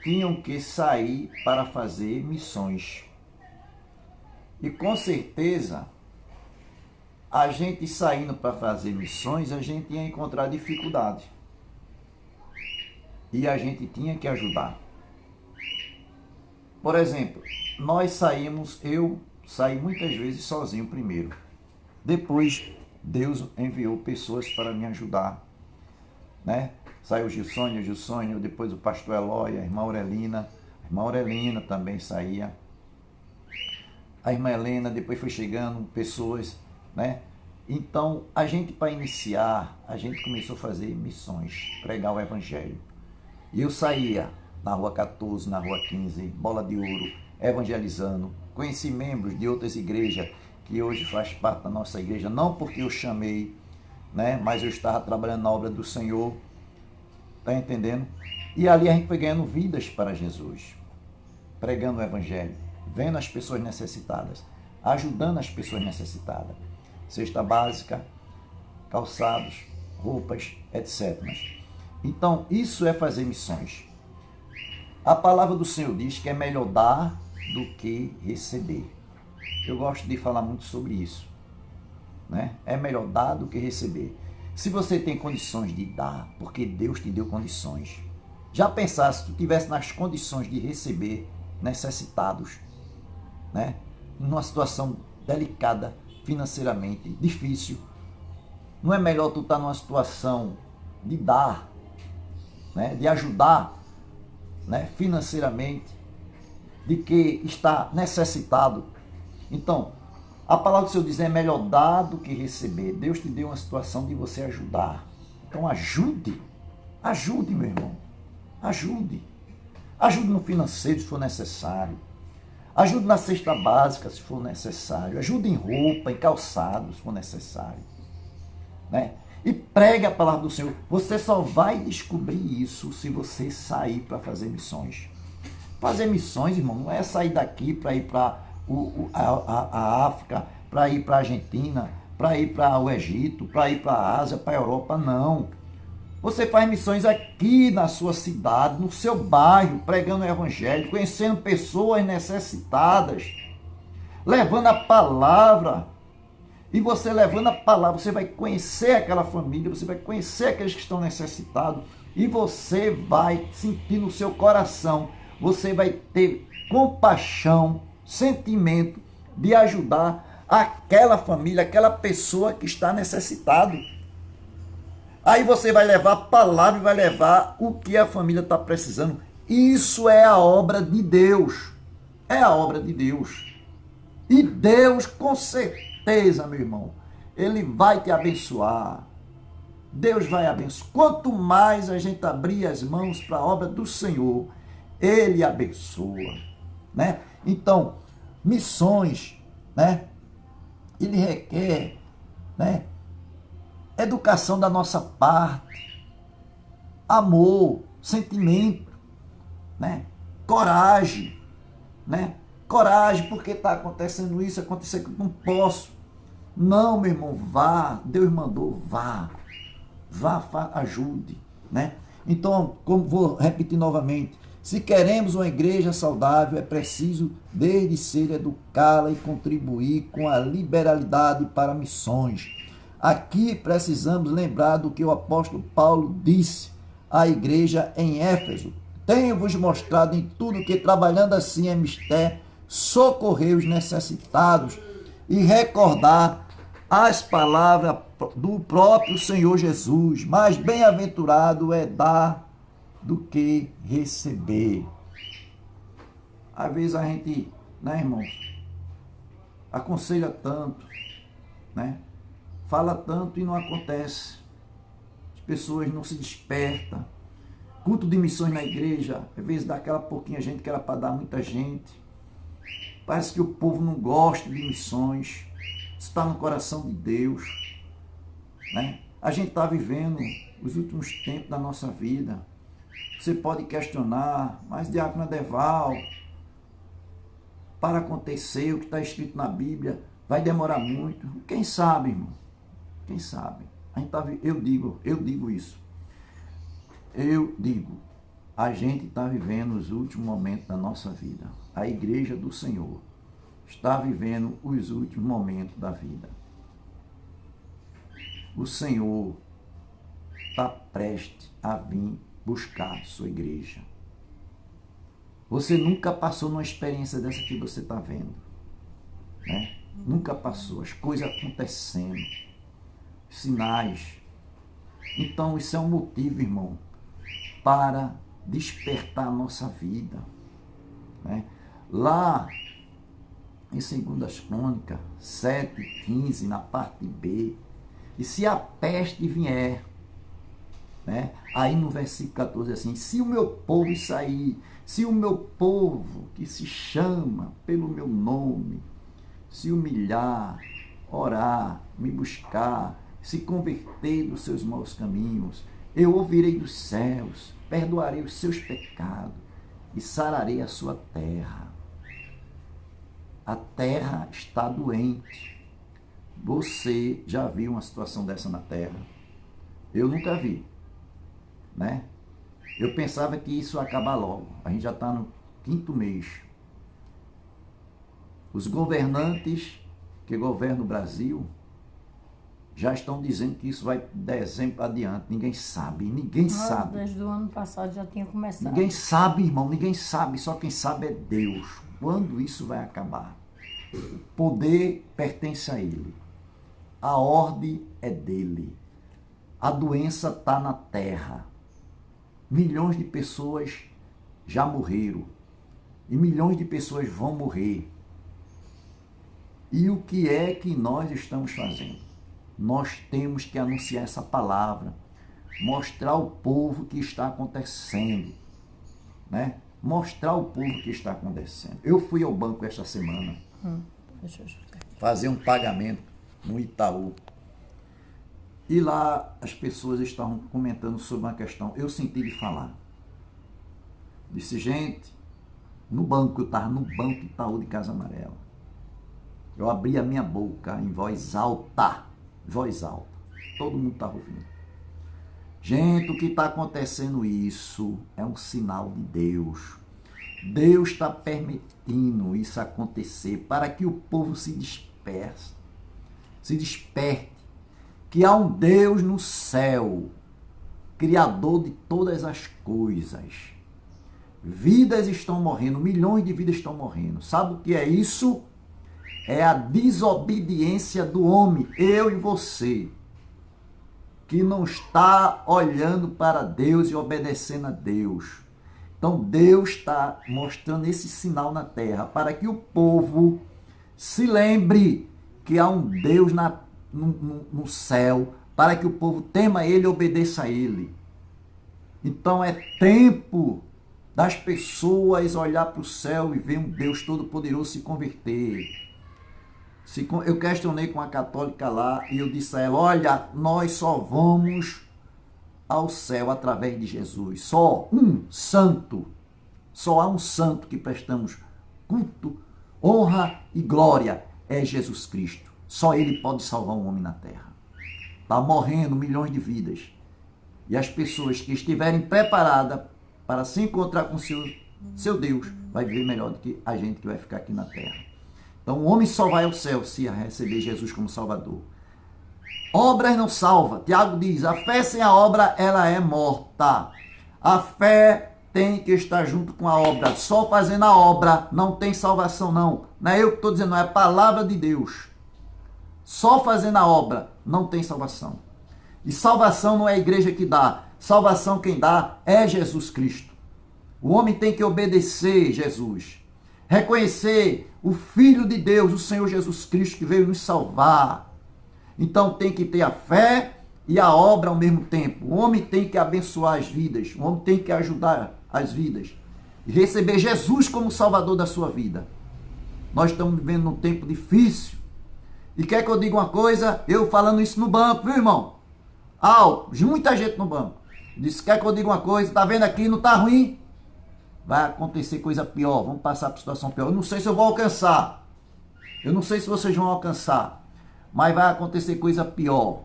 tinham que sair para fazer missões. E com certeza, a gente saindo para fazer missões, a gente ia encontrar dificuldade. E a gente tinha que ajudar. Por exemplo, eu saí muitas vezes sozinho primeiro. Depois, Deus enviou pessoas para me ajudar, né? Saiu o Gilsônio, depois o pastor Eloy, a irmã Aurelina também saía. A irmã Helena, depois foi chegando pessoas, né? Então, a gente, para iniciar, a gente começou a fazer missões, pregar o evangelho. E eu saía na rua 14, na rua 15, Bola de Ouro, evangelizando. Conheci membros de outras igrejas que hoje faz parte da nossa igreja, não porque eu chamei, né? Mas eu estava trabalhando na obra do Senhor. Está entendendo? E ali a gente foi ganhando vidas para Jesus, pregando o evangelho, vendo as pessoas necessitadas, ajudando as pessoas necessitadas. Cesta básica, calçados, roupas, etc. Então, isso é fazer missões. A palavra do Senhor diz que é melhor dar do que receber. Eu gosto de falar muito sobre isso, né? É melhor dar do que receber. Se você tem condições de dar, porque Deus te deu condições. Já pensasse, se tu estivesse nas condições de receber necessitados, né? Numa situação delicada, financeiramente, difícil, não é melhor tu estar numa situação de dar, né? De ajudar, né? Financeiramente, de que está necessitado? Então, a palavra do Senhor diz, é melhor dar do que receber. Deus te deu uma situação de você ajudar. Então ajude, meu irmão. Ajude no financeiro se for necessário. Ajude na cesta básica se for necessário. Ajude em roupa, em calçado se for necessário, né? E pregue a palavra do Senhor. Você só vai descobrir isso se você sair para fazer missões. Fazer missões, irmão, não é sair daqui para ir para a África, para ir para a Argentina, para ir para o Egito, para ir para a Ásia, para a Europa, não. Você faz missões aqui na sua cidade, no seu bairro, pregando o evangelho, conhecendo pessoas necessitadas, levando a palavra. E você levando a palavra, você vai conhecer aquela família, você vai conhecer aqueles que estão necessitados, e você vai sentir no seu coração, você vai ter compaixão, sentimento de ajudar aquela família, aquela pessoa que está necessitado. Aí você vai levar a palavra e vai levar o que a família está precisando. Isso é a obra de Deus. É a obra de Deus. E Deus, com certeza, meu irmão, Ele vai te abençoar. Deus vai abençoar. Quanto mais a gente abrir as mãos para a obra do Senhor, Ele abençoa, né? Então, missões, né? Ele requer, né? Educação da nossa parte, amor, sentimento, né? Coragem, né? Coragem, porque está acontecendo isso, acontecendo que eu não posso. Não, meu irmão, vá, Deus mandou, vá, ajude, né? Então, como vou repetir novamente, se queremos uma igreja saudável, é preciso desde cedo educá-la e contribuir com a liberalidade para missões. Aqui precisamos lembrar do que o apóstolo Paulo disse à igreja em Éfeso. Tenho-vos mostrado em tudo que, trabalhando assim em mistério, socorrer os necessitados e recordar as palavras do próprio Senhor Jesus. Mais bem-aventurado é dar do que receber. Às vezes a gente, né, irmãos, aconselha tanto, né? Fala tanto e não acontece. As pessoas não se despertam. Culto de missões na igreja, às vezes dá aquela pouquinha gente que era para dar muita gente. Parece que o povo não gosta de missões. Isso está no coração de Deus, né? A gente está vivendo os últimos tempos da nossa vida. Você pode questionar, mas diácono Adeval, para acontecer o que está escrito na Bíblia, vai demorar muito. Quem sabe, irmão? Quem sabe? Eu digo isso. Eu digo, a gente está vivendo os últimos momentos da nossa vida. A igreja do Senhor está vivendo os últimos momentos da vida. O Senhor está prestes a vir buscar sua igreja. Você nunca passou numa experiência dessa que você está vendo, né? Nunca passou. As coisas acontecendo, sinais. Então isso é um motivo, irmão, para despertar a nossa vida, né? Lá em 2 Crônicas 7:15, na parte B, e se a peste vier, né? Aí no versículo 14 assim, se o meu povo sair, se o meu povo que se chama pelo meu nome, se humilhar, orar, me buscar, se converter dos seus maus caminhos, eu ouvirei dos céus, perdoarei os seus pecados e sararei a sua terra. A terra está doente. Você já viu uma situação dessa na terra? Eu nunca vi, né? Eu pensava que isso ia acabar logo. A gente já está no 5º mês. Os governantes que governam o Brasil já estão dizendo que isso vai de dezembro adiante. Ninguém sabe, sabe. Desde o ano passado já tinha começado. Ninguém sabe, irmão, ninguém sabe. Só quem sabe é Deus. Quando isso vai acabar? O poder pertence a Ele. A ordem é dele. A doença está na terra. Milhões de pessoas já morreram. E milhões de pessoas vão morrer. E o que é que nós estamos fazendo? Nós temos que anunciar essa palavra. Mostrar ao povo o que está acontecendo, né? Mostrar ao povo o que está acontecendo. Eu fui ao banco esta semana fazer um pagamento no Itaú. E lá as pessoas estavam comentando sobre uma questão. Eu senti de falar. Disse, gente, no banco, eu estava no banco Itaú de Casa Amarela. Eu abri a minha boca em voz alta. Voz alta. Todo mundo estava ouvindo. Gente, o que está acontecendo isso é um sinal de Deus. Deus está permitindo isso acontecer para que o povo se desperte, que há um Deus no céu, Criador de todas as coisas. Vidas estão morrendo, milhões de vidas estão morrendo. Sabe o que é isso? É a desobediência do homem, eu e você, que não está olhando para Deus e obedecendo a Deus. Então Deus está mostrando esse sinal na terra para que o povo se lembre que há um Deus no céu, para que o povo tema Ele e obedeça a Ele. Então é tempo das pessoas olhar para o céu e ver um Deus Todo-Poderoso se converter. Eu questionei com a católica lá e eu disse a ela, olha, nós só vamos ao céu através de Jesus. Só um santo. Só há um santo que prestamos culto, honra e glória. É Jesus Cristo. Só Ele pode salvar um homem na terra. Está morrendo milhões de vidas. E as pessoas que estiverem preparadas para se encontrar com seu Deus, vai viver melhor do que a gente que vai ficar aqui na terra. Então o homem só vai ao céu se receber Jesus como Salvador. Obras não salva. Tiago diz, a fé sem a obra, ela é morta. A fé tem que estar junto com a obra. Só fazendo a obra não tem salvação, não. Não é eu que estou dizendo, não. É a palavra de Deus. Só fazendo a obra não tem salvação. E salvação não é a igreja que dá. Salvação quem dá é Jesus Cristo. O homem tem que obedecer Jesus. Reconhecer o Filho de Deus, o Senhor Jesus Cristo, que veio nos salvar. Então tem que ter a fé e a obra ao mesmo tempo. O homem tem que abençoar as vidas. O homem tem que ajudar as vidas. E receber Jesus como Salvador da sua vida. Nós estamos vivendo num tempo difícil. E quer que eu diga uma coisa? Eu falando isso no banco, viu, irmão? Muita gente no banco. Disse, quer que eu diga uma coisa? Tá vendo aqui, não tá ruim? Vai acontecer coisa pior. Vamos passar por situação pior. Eu não sei se eu vou alcançar. Eu não sei se vocês vão alcançar. Mas vai acontecer coisa pior.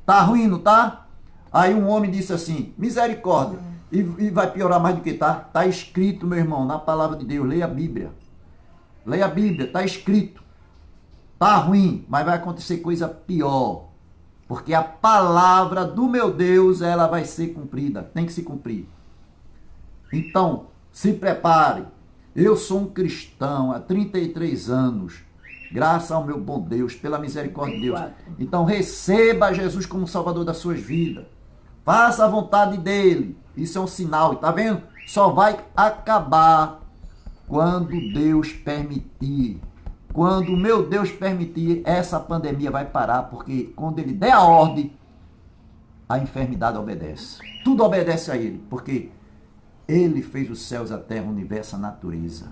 Tá ruim, não tá? Aí um homem disse assim, misericórdia. E vai piorar mais do que tá. Tá escrito, meu irmão, na palavra de Deus. Leia a Bíblia. Leia a Bíblia, tá escrito. Tá ruim, mas vai acontecer coisa pior. Porque a palavra do meu Deus, ela vai ser cumprida. Tem que se cumprir. Então, se prepare. Eu sou um cristão há 33 anos. Graças ao meu bom Deus, pela misericórdia de Deus. Então receba Jesus como Salvador das suas vidas. Faça a vontade dele. Isso é um sinal. Tá vendo? Só vai acabar quando Deus permitir. Quando o meu Deus permitir, essa pandemia vai parar. Porque quando ele der a ordem, a enfermidade obedece. Tudo obedece a ele. Porque ele fez os céus, a terra, o universo, a natureza.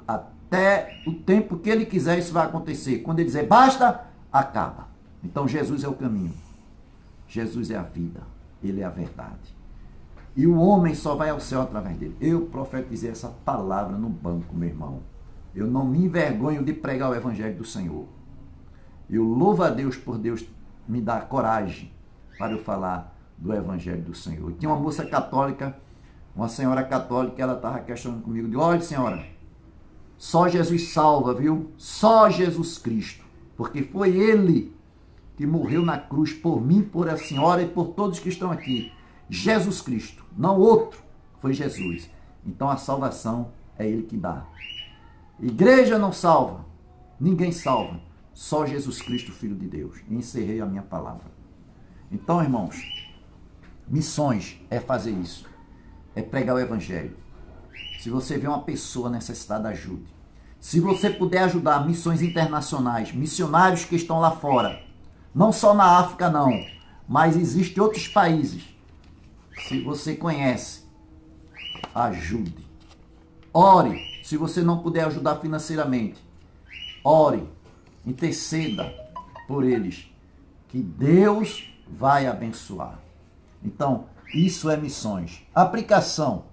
Até o tempo que ele quiser, isso vai acontecer. Quando ele dizer basta, acaba. Então Jesus é o caminho. Jesus é a vida. Ele é a verdade. E o homem só vai ao céu através dele. Eu profetizei essa palavra no banco, meu irmão. Eu não me envergonho de pregar o evangelho do Senhor. Eu louvo a Deus por Deus me dar coragem para eu falar do evangelho do Senhor. E tinha uma moça católica, uma senhora católica, ela estava questionando comigo. Digo, olha, senhora, só Jesus salva, viu? Só Jesus Cristo. Porque foi Ele que morreu na cruz por mim, por a senhora e por todos que estão aqui. Jesus Cristo, não outro. Foi Jesus. Então a salvação é Ele que dá. Igreja não salva. Ninguém salva. Só Jesus Cristo, Filho de Deus. E encerrei a minha palavra. Então, irmãos, missões é fazer isso. É pregar o Evangelho. Se você vê uma pessoa necessitada, ajude. Se você puder ajudar missões internacionais, missionários que estão lá fora, não só na África não, mas existem outros países. Se você conhece, ajude. Ore. Se você não puder ajudar financeiramente, ore, interceda por eles, que Deus vai abençoar. Então, isso é missões. Aplicação.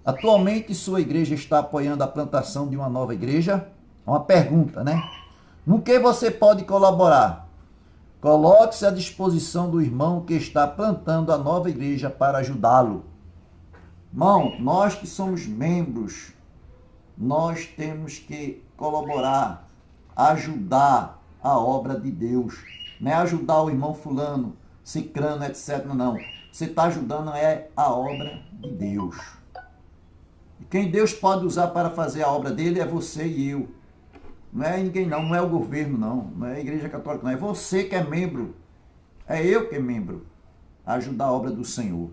Atualmente, sua igreja está apoiando a plantação de uma nova igreja? Uma pergunta, né? No que você pode colaborar? Coloque-se à disposição do irmão que está plantando a nova igreja para ajudá-lo. Irmão, nós que somos membros, nós temos que colaborar, ajudar a obra de Deus. Não é ajudar o irmão fulano, cicrano, etc. Não. Você está ajudando é a obra de Deus. E quem Deus pode usar para fazer a obra dele é você e eu. Não é ninguém não, não é o governo não é a igreja católica não, é você que é membro. É eu que é membro. Ajudar a obra do Senhor.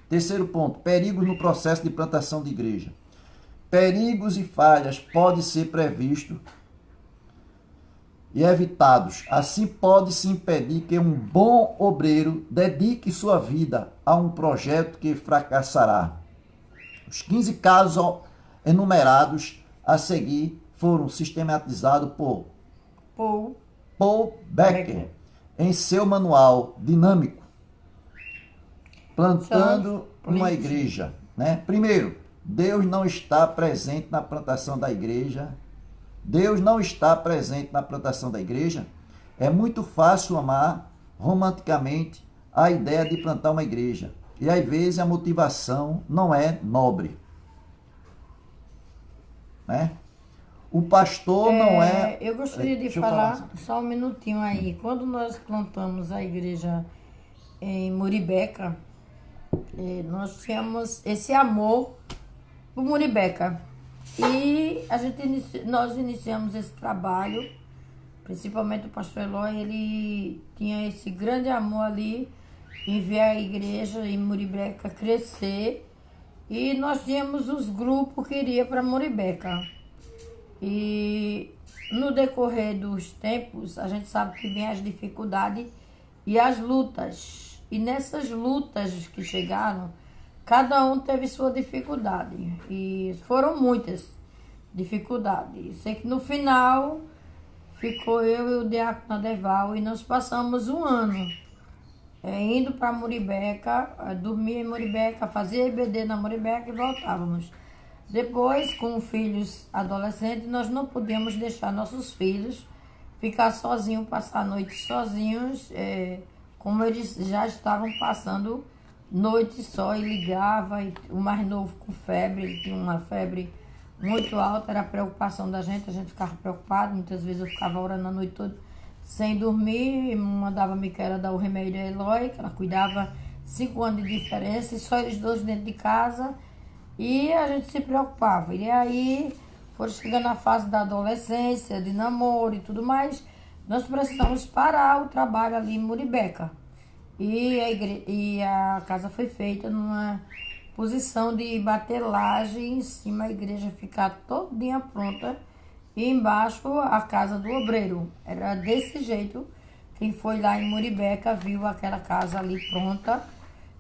Terceiro ponto, perigos no processo de plantação de igreja. Perigos e falhas podem ser previstos e evitados. Assim pode-se impedir que um bom obreiro dedique sua vida a um projeto que fracassará. Os 15 casos enumerados a seguir foram sistematizados por Paul Becker em seu manual dinâmico, Plantando uma Igreja. Né? Primeiro, Deus não está presente na plantação da igreja. Deus não está presente na plantação da igreja. É muito fácil amar romanticamente a ideia de plantar uma igreja. E às vezes a motivação não é nobre. Né? O pastor não é... Eu gostaria de falar só um minutinho aí. Quando nós plantamos a igreja em Muribeca, nós tínhamos esse amor por Muribeca. E nós iniciamos esse trabalho, principalmente o pastor Eloy, ele tinha esse grande amor ali em ver a igreja em Muribeca crescer. E nós tínhamos os grupos que iria para Muribeca. E no decorrer dos tempos, a gente sabe que vem as dificuldades e as lutas. E nessas lutas que chegaram, cada um teve sua dificuldade. E foram muitas dificuldades. Sei que no final ficou eu e o diácono Adeval e nós passamos um ano indo para Muribeca, dormir em Muribeca, fazer IBD na Muribeca e voltávamos. Depois, com filhos adolescentes, nós não podíamos deixar nossos filhos ficar sozinhos, passar a noite sozinhos, como eles já estavam passando noite só e ligava, e o mais novo com febre, ele tinha uma febre muito alta, era a preocupação da gente, a gente ficava preocupado, muitas vezes eu ficava orando a noite toda sem dormir, mandava a Micaela dar o remédio a Eloy, que ela cuidava, 5 anos de diferença, e só eles dois dentro de casa, e a gente se preocupava. E aí, foram chegando a fase da adolescência, de namoro e tudo mais, nós precisamos parar o trabalho ali em Muribeca. E a casa foi feita numa posição de bater laje em cima, a igreja ficar todinha pronta, e embaixo a casa do obreiro. Era desse jeito. Quem foi lá em Muribeca viu aquela casa ali pronta.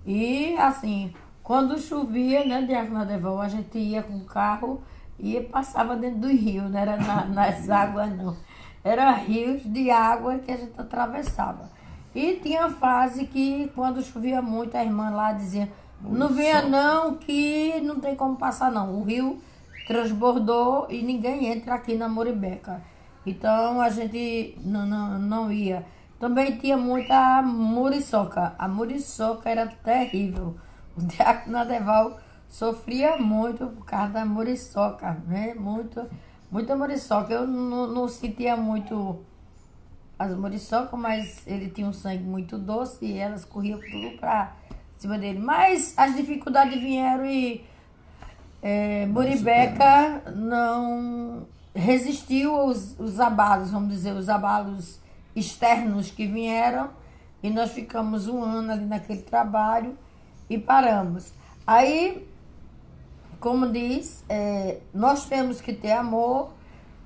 E assim, quando chovia, né, Diácono Adeval, a gente ia com o carro e passava dentro do rio, não era nas águas não. Era rios de água que a gente atravessava. E tinha fase que quando chovia muito, a irmã lá dizia, não venha não, que não tem como passar não. O rio transbordou e ninguém entra aqui na Muribeca. Então a gente não ia. Também tinha muita muriçoca. A muriçoca era terrível. O diácono Adeval sofria muito por causa da muriçoca, né? Muita muriçoca. Eu não sentia muito as muriçocas, mas ele tinha um sangue muito doce e elas corriam tudo para cima dele. Mas as dificuldades vieram e Muribeca não resistiu aos abalos, vamos dizer, os abalos externos que vieram, e nós ficamos um ano ali naquele trabalho e paramos. Aí, como diz, nós temos que ter amor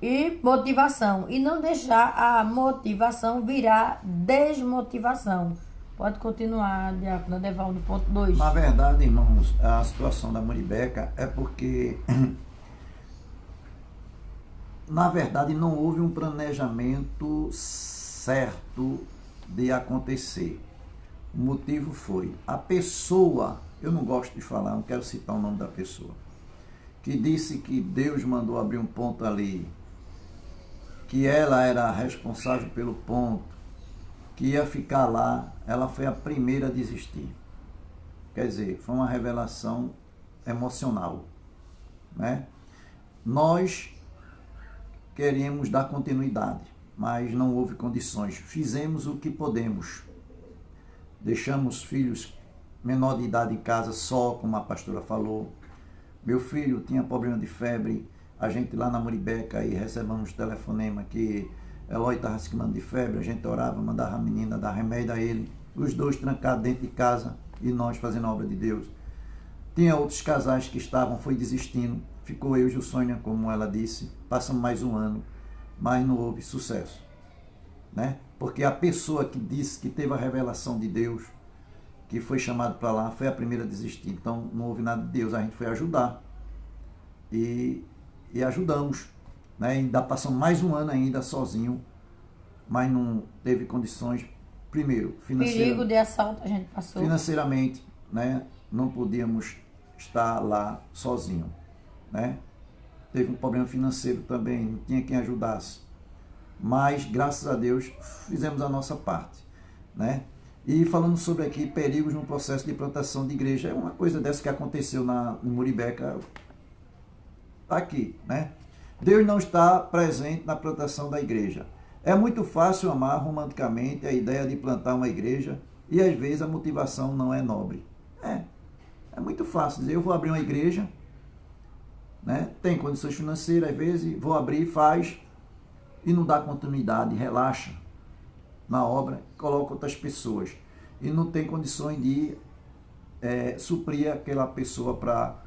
e motivação, e não deixar a motivação virar desmotivação. Pode continuar, Diácono Adeval, no ponto 2. Na verdade, irmãos, a situação da Muribeca é porque, na verdade, não houve um planejamento certo de acontecer. O motivo foi a pessoa, eu não gosto de falar, não quero citar o nome da pessoa, que disse que Deus mandou abrir um ponto ali, que ela era responsável pelo ponto, que ia ficar lá, ela foi a primeira a desistir. Quer dizer, foi uma revelação emocional, né? Nós queríamos dar continuidade, mas não houve condições. Fizemos o que podemos. Deixamos filhos menor de idade em casa só, como a pastora falou. Meu filho tinha problema de febre, a gente lá na Muribeca aí recebemos telefonema que Eloy estava se queimando de febre, a gente orava, mandava a menina dar remédio a ele, os dois trancados dentro de casa e nós fazendo a obra de Deus. Tinha outros casais que foi desistindo, ficou eu e Gilsônia, como ela disse, passamos mais um ano, mas não houve sucesso, né? Porque a pessoa que disse que teve a revelação de Deus, que foi chamado para lá, foi a primeira a desistir. Então não houve nada de Deus, a gente foi ajudar e ajudamos, né? Ainda passamos mais um ano ainda sozinho, mas não teve condições. Primeiro, perigo de assalto a gente passou. Financeiramente, né? Não podíamos estar lá sozinho, né? Teve um problema financeiro também, não tinha quem ajudasse. Mas, graças a Deus, fizemos a nossa parte, né? E falando sobre aqui perigos no processo de plantação de igreja, é uma coisa dessa que aconteceu no Muribeca, tá aqui, né? Deus não está presente na plantação da igreja. É muito fácil amar romanticamente a ideia de plantar uma igreja e às vezes a motivação não é nobre. É muito fácil dizer, eu vou abrir uma igreja, né? Tem condições financeiras, às vezes, vou abrir, faz, e não dá continuidade, relaxa na obra, coloca outras pessoas. E não tem condições de suprir aquela pessoa para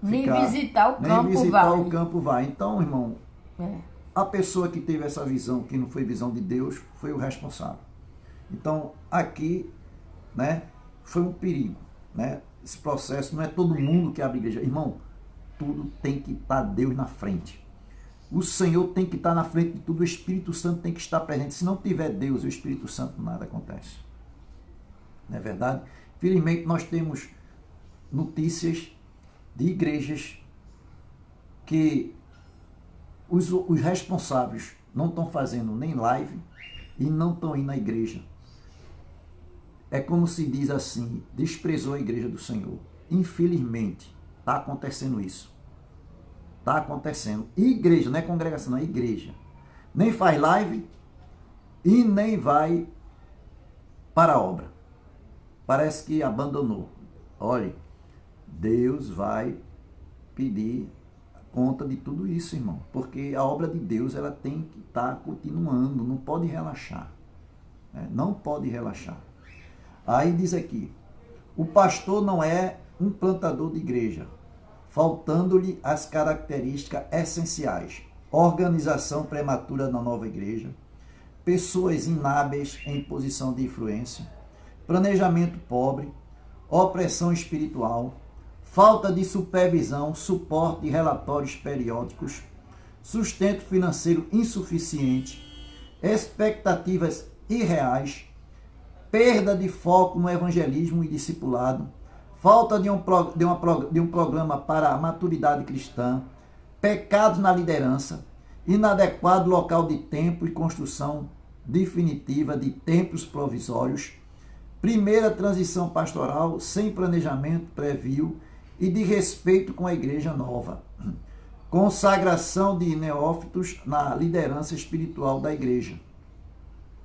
Nem ficar... visitar o nem campo visitar vai. o campo vai. Então, irmão, É. a pessoa que teve essa visão, que não foi visão de Deus, foi o responsável. Então, aqui, né, foi um perigo, né? Esse processo, não é todo mundo que abre igreja. Irmão, tudo tem que estar Deus na frente. O Senhor tem que estar na frente de tudo, o Espírito Santo tem que estar presente. Se não tiver Deus e o Espírito Santo, nada acontece. Não é verdade? Felizmente, nós temos notícias de igrejas que os responsáveis não estão fazendo nem live e não estão indo à igreja. É como se diz assim, desprezou a igreja do Senhor. Infelizmente, está acontecendo isso. Está acontecendo. Igreja, não é congregação, não é igreja. Nem faz live e nem vai para a obra. Parece que abandonou. Olha, Deus vai pedir conta de tudo isso, irmão. Porque a obra de Deus, ela tem que estar continuando, não pode relaxar. Né? Não pode relaxar. Aí diz aqui, o pastor não é um plantador de igreja, faltando-lhe as características essenciais: organização prematura na nova igreja, pessoas inábeis em posição de influência, planejamento pobre, opressão espiritual, falta de supervisão, suporte de relatórios periódicos, sustento financeiro insuficiente, expectativas irreais, perda de foco no evangelismo e discipulado, falta de um programa para a maturidade cristã, pecados na liderança, inadequado local de tempo e construção definitiva de templos provisórios, primeira transição pastoral sem planejamento prévio e de respeito com a igreja nova, consagração de neófitos na liderança espiritual da igreja.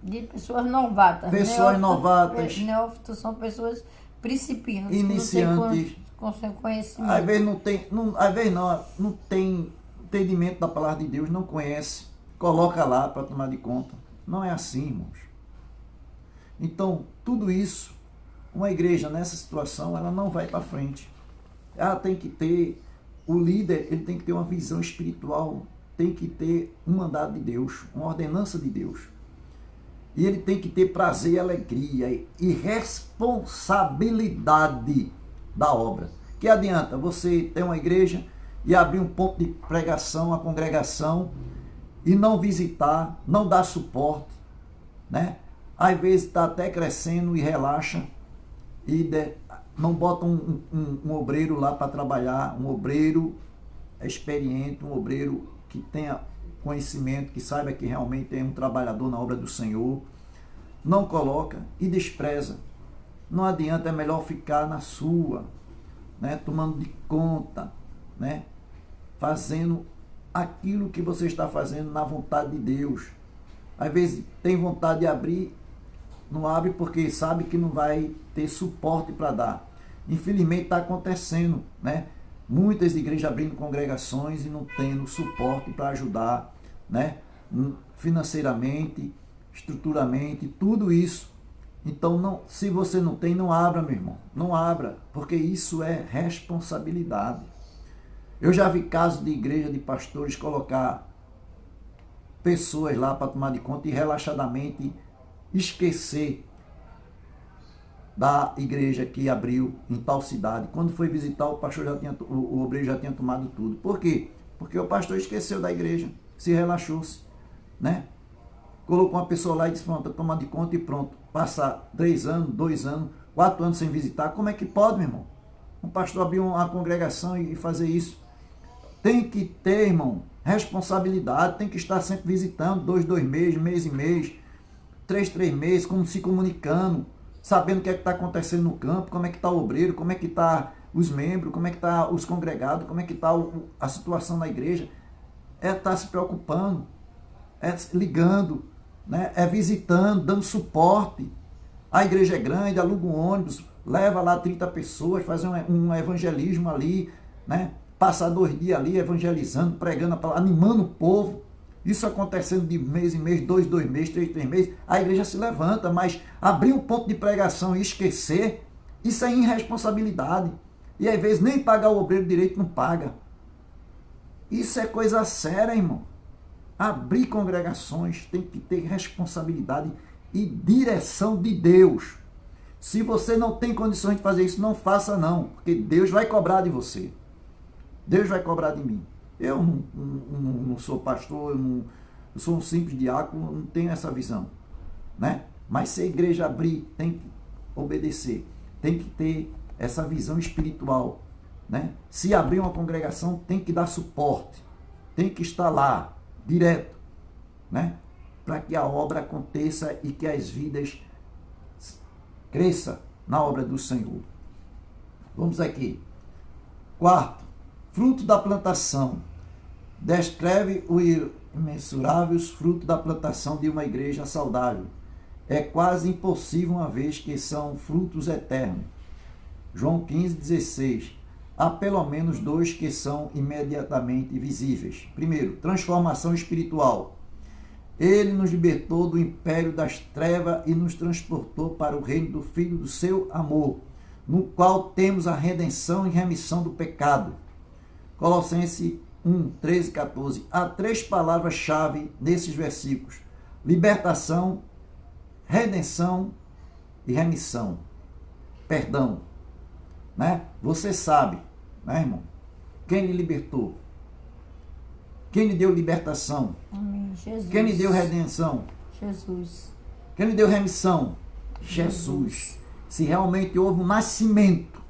De pessoas novatas. Pessoas novatas. Neófitos são pessoas principiantes. Iniciantes. Com seu conhecimento. Às vezes não tem entendimento da palavra de Deus, não conhece, coloca lá para tomar de conta. Não é assim, irmãos. Então, tudo isso, uma igreja nessa situação, ela não vai para frente. Ela tem que ter, o líder, ele tem que ter uma visão espiritual, tem que ter um mandado de Deus, uma ordenança de Deus. E ele tem que ter prazer e alegria e responsabilidade da obra. Que adianta você ter uma igreja e abrir um ponto de pregação, uma congregação, e não visitar, não dar suporte, né? Às vezes está até crescendo e relaxa, e não bota um obreiro lá para trabalhar, um obreiro experiente, um obreiro que tenha conhecimento, que saiba que realmente é um trabalhador na obra do Senhor, não coloca e despreza. Não adianta, é melhor ficar na sua, né, tomando de conta, né, fazendo aquilo que você está fazendo na vontade de Deus. Às vezes tem vontade de abrir, não abre porque sabe que não vai ter suporte para dar. Infelizmente está acontecendo, né? Muitas igrejas abrindo congregações e não tendo suporte para ajudar, né? Financeiramente, estruturalmente, tudo isso. Então, não, se você não tem, não abra, meu irmão. Não abra, porque isso é responsabilidade. Eu já vi casos de igreja, de pastores, colocar pessoas lá para tomar de conta e relaxadamente esquecer da igreja que abriu em tal cidade. Quando foi visitar, o pastor o obreiro já tinha tomado tudo. Por quê? Porque o pastor esqueceu da igreja, se relaxou-se, né? Colocou uma pessoa lá e disse, pronto, toma de conta e pronto. Passar 3 anos, 2 anos, 4 anos sem visitar, como é que pode, meu irmão? Um pastor abrir uma congregação e fazer isso. Tem que ter, irmão, responsabilidade, tem que estar sempre visitando, 2 meses, mês e mês, 3 meses, como se comunicando, sabendo o que é que está acontecendo no campo, como é que está o obreiro, como é que está os membros, como é que está os congregados, como é que está a situação na igreja. É estar se preocupando, é ligando, né? É visitando, dando suporte. A igreja é grande, aluga um ônibus, leva lá 30 pessoas, faz um evangelismo ali, né? Passar 2 dias ali evangelizando, pregando a palavra, animando o povo. Isso acontecendo de mês em mês, 2 meses, 3 meses, a igreja se levanta, mas abrir um ponto de pregação e esquecer, isso é irresponsabilidade. E às vezes nem pagar o obreiro direito não paga. Isso é coisa séria, irmão. Abrir congregações tem que ter responsabilidade e direção de Deus. Se você não tem condições de fazer isso, não faça não, porque Deus vai cobrar de você. Deus vai cobrar de mim. Eu não sou pastor, eu sou um simples diácono, não tenho essa visão, né? Mas se a igreja abrir, tem que obedecer, tem que ter essa visão espiritual, né? Se abrir uma congregação, tem que dar suporte, tem que estar lá, direto, né? Para que a obra aconteça e que as vidas cresçam na obra do Senhor. Vamos aqui. 4. Fruto da plantação. Descreve os imensuráveis frutos da plantação de uma igreja saudável. É quase impossível, uma vez que são frutos eternos. João 15,16. Há pelo menos 2 que são imediatamente visíveis. Primeiro, transformação espiritual. Ele nos libertou do império das trevas e nos transportou para o reino do Filho do seu amor, no qual temos a redenção e remissão do pecado. Colossenses 1, 13 e 14. Há 3 palavras-chave nesses versículos: libertação, redenção e remissão. Perdão. Né? Você sabe, né, irmão? Quem lhe libertou? Quem lhe deu libertação? Amém. Jesus. Quem lhe deu redenção? Jesus. Quem lhe deu remissão? Jesus. Se realmente houve um nascimento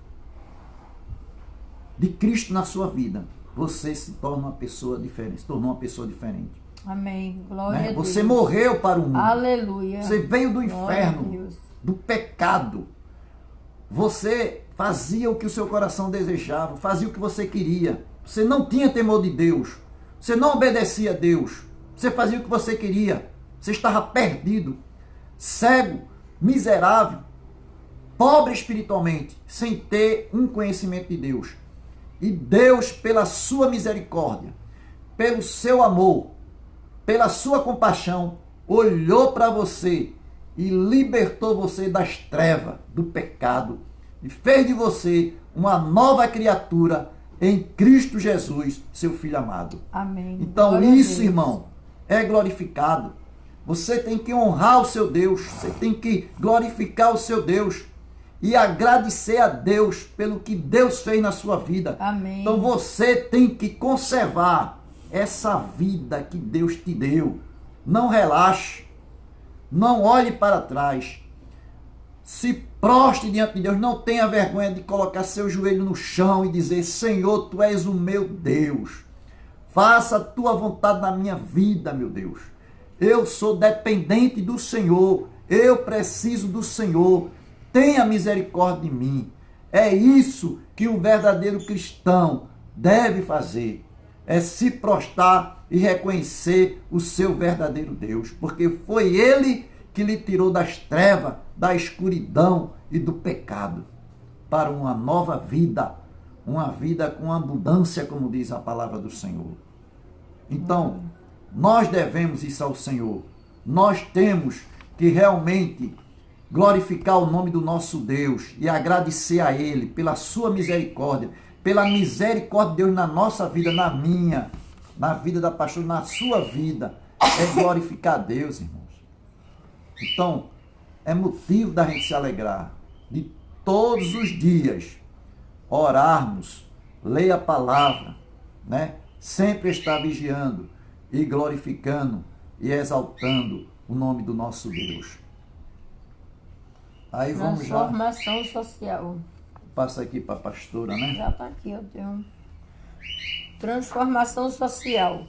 de Cristo na sua vida, você se torna uma pessoa diferente, se tornou uma pessoa diferente. Amém. Glória a Deus. Você morreu para o mundo. Aleluia. Você veio do Glória inferno, do pecado. Você fazia o que o seu coração desejava, fazia o que você queria. Você não tinha temor de Deus. Você não obedecia a Deus. Você fazia o que você queria. Você estava perdido, cego, miserável, pobre espiritualmente, sem ter um conhecimento de Deus. E Deus, pela sua misericórdia, pelo seu amor, pela sua compaixão, olhou para você e libertou você das trevas, do pecado, e fez de você uma nova criatura em Cristo Jesus, seu Filho amado. Amém. Então Glória a isso, Deus. irmão, é glorificado. Você tem que honrar o seu Deus, você tem que glorificar o seu Deus e agradecer a Deus pelo que Deus fez na sua vida. Amém. Então você tem que conservar essa vida que Deus te deu. Não relaxe, não olhe para trás. Se prostre diante de Deus, não tenha vergonha de colocar seu joelho no chão e dizer: Senhor, Tu és o meu Deus. Faça a Tua vontade na minha vida, meu Deus. Eu sou dependente do Senhor, eu preciso do Senhor. Tenha misericórdia de mim. É isso que um verdadeiro cristão deve fazer. É se prostrar e reconhecer o seu verdadeiro Deus. Porque foi Ele que lhe tirou das trevas, da escuridão e do pecado, para uma nova vida. Uma vida com abundância, como diz a palavra do Senhor. Então, nós devemos isso ao Senhor. Nós temos que realmente glorificar o nome do nosso Deus e agradecer a Ele pela sua misericórdia, pela misericórdia de Deus na nossa vida, na minha, na vida da pastora, na sua vida. É glorificar a Deus, irmãos. Então, é motivo da gente se alegrar, de todos os dias orarmos, ler a palavra, né? Sempre estar vigiando e glorificando e exaltando o nome do nosso Deus. Aí vamos já. Transformação social. Passa aqui para a pastora, né? Já está aqui, eu tenho. Transformação social.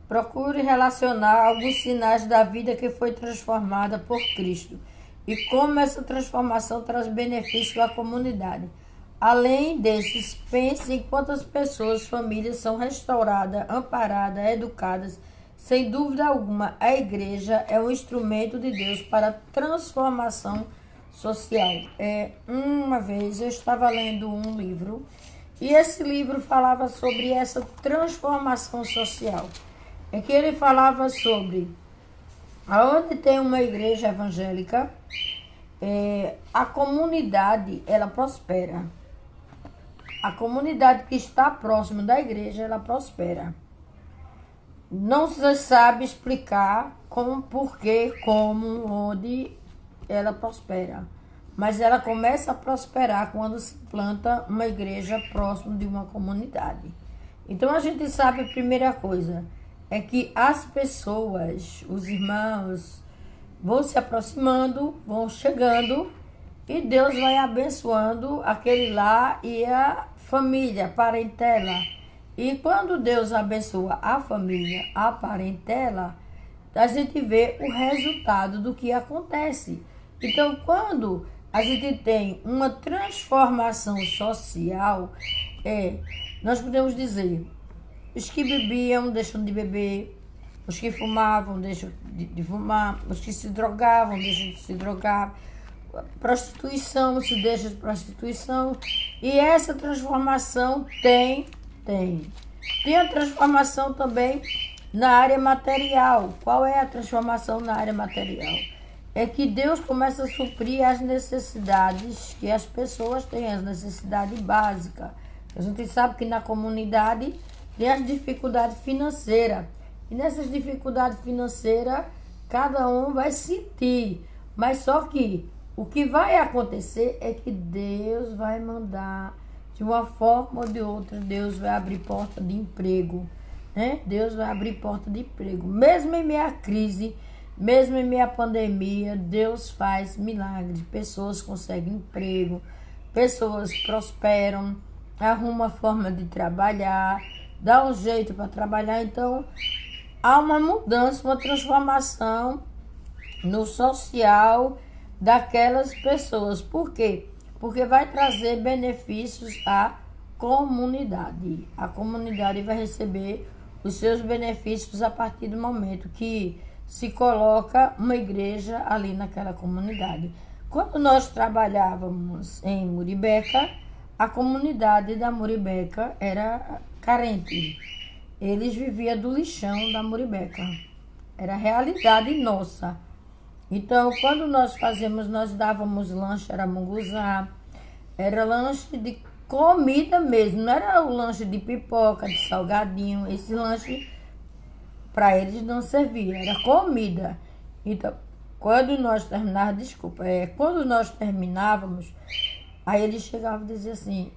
Procure relacionar alguns sinais da vida que foi transformada por Cristo e como essa transformação traz benefício à comunidade. Além desses, pense em quantas pessoas, famílias são restauradas, amparadas, educadas. Sem dúvida alguma, a igreja é um instrumento de Deus para a transformação social. Uma vez eu estava lendo um livro e esse livro falava sobre essa transformação social. É que ele falava sobre aonde tem uma igreja evangélica, a comunidade ela prospera. A comunidade que está próxima da igreja ela prospera. Não se sabe explicar como, porquê, como, onde ela prospera. Mas ela começa a prosperar quando se planta uma igreja próximo de uma comunidade. Então a gente sabe a primeira coisa, é que as pessoas, os irmãos, vão se aproximando, vão chegando e Deus vai abençoando aquele lá e a família, a parentela. E quando Deus abençoa a família, a parentela, a gente vê o resultado do que acontece. Então, quando a gente tem uma transformação social, nós podemos dizer, os que bebiam deixam de beber, os que fumavam deixam de fumar, os que se drogavam deixam de se drogar, prostituição se deixa de prostituição, e essa transformação tem a transformação também na área material. Qual é a transformação na área material? É que Deus começa a suprir as necessidades que as pessoas têm, as necessidades básicas. A gente sabe que na comunidade tem as dificuldades financeiras. E nessas dificuldades financeiras, cada um vai sentir. Mas só que o que vai acontecer é que Deus vai mandar, de uma forma ou de outra, Deus vai abrir porta de emprego. Né? Deus vai abrir porta de emprego. Mesmo em meio à crise, mesmo em meio à pandemia, Deus faz milagres. Pessoas conseguem emprego, pessoas prosperam, arrumam forma de trabalhar, dá um jeito para trabalhar. Então, há uma mudança, uma transformação no social daquelas pessoas. Por quê? Porque vai trazer benefícios à comunidade. A comunidade vai receber os seus benefícios a partir do momento que se coloca uma igreja ali naquela comunidade. Quando nós trabalhávamos em Muribeca, a comunidade da Muribeca era carente. Eles viviam do lixão da Muribeca. Era a realidade nossa. Então, quando nós fazíamos, nós dávamos lanche, era munguzá, era lanche de comida mesmo, não era o lanche de pipoca, de salgadinho, esse lanche para eles não servia, era comida. Então, quando nós terminávamos, aí eles chegavam e diziam assim,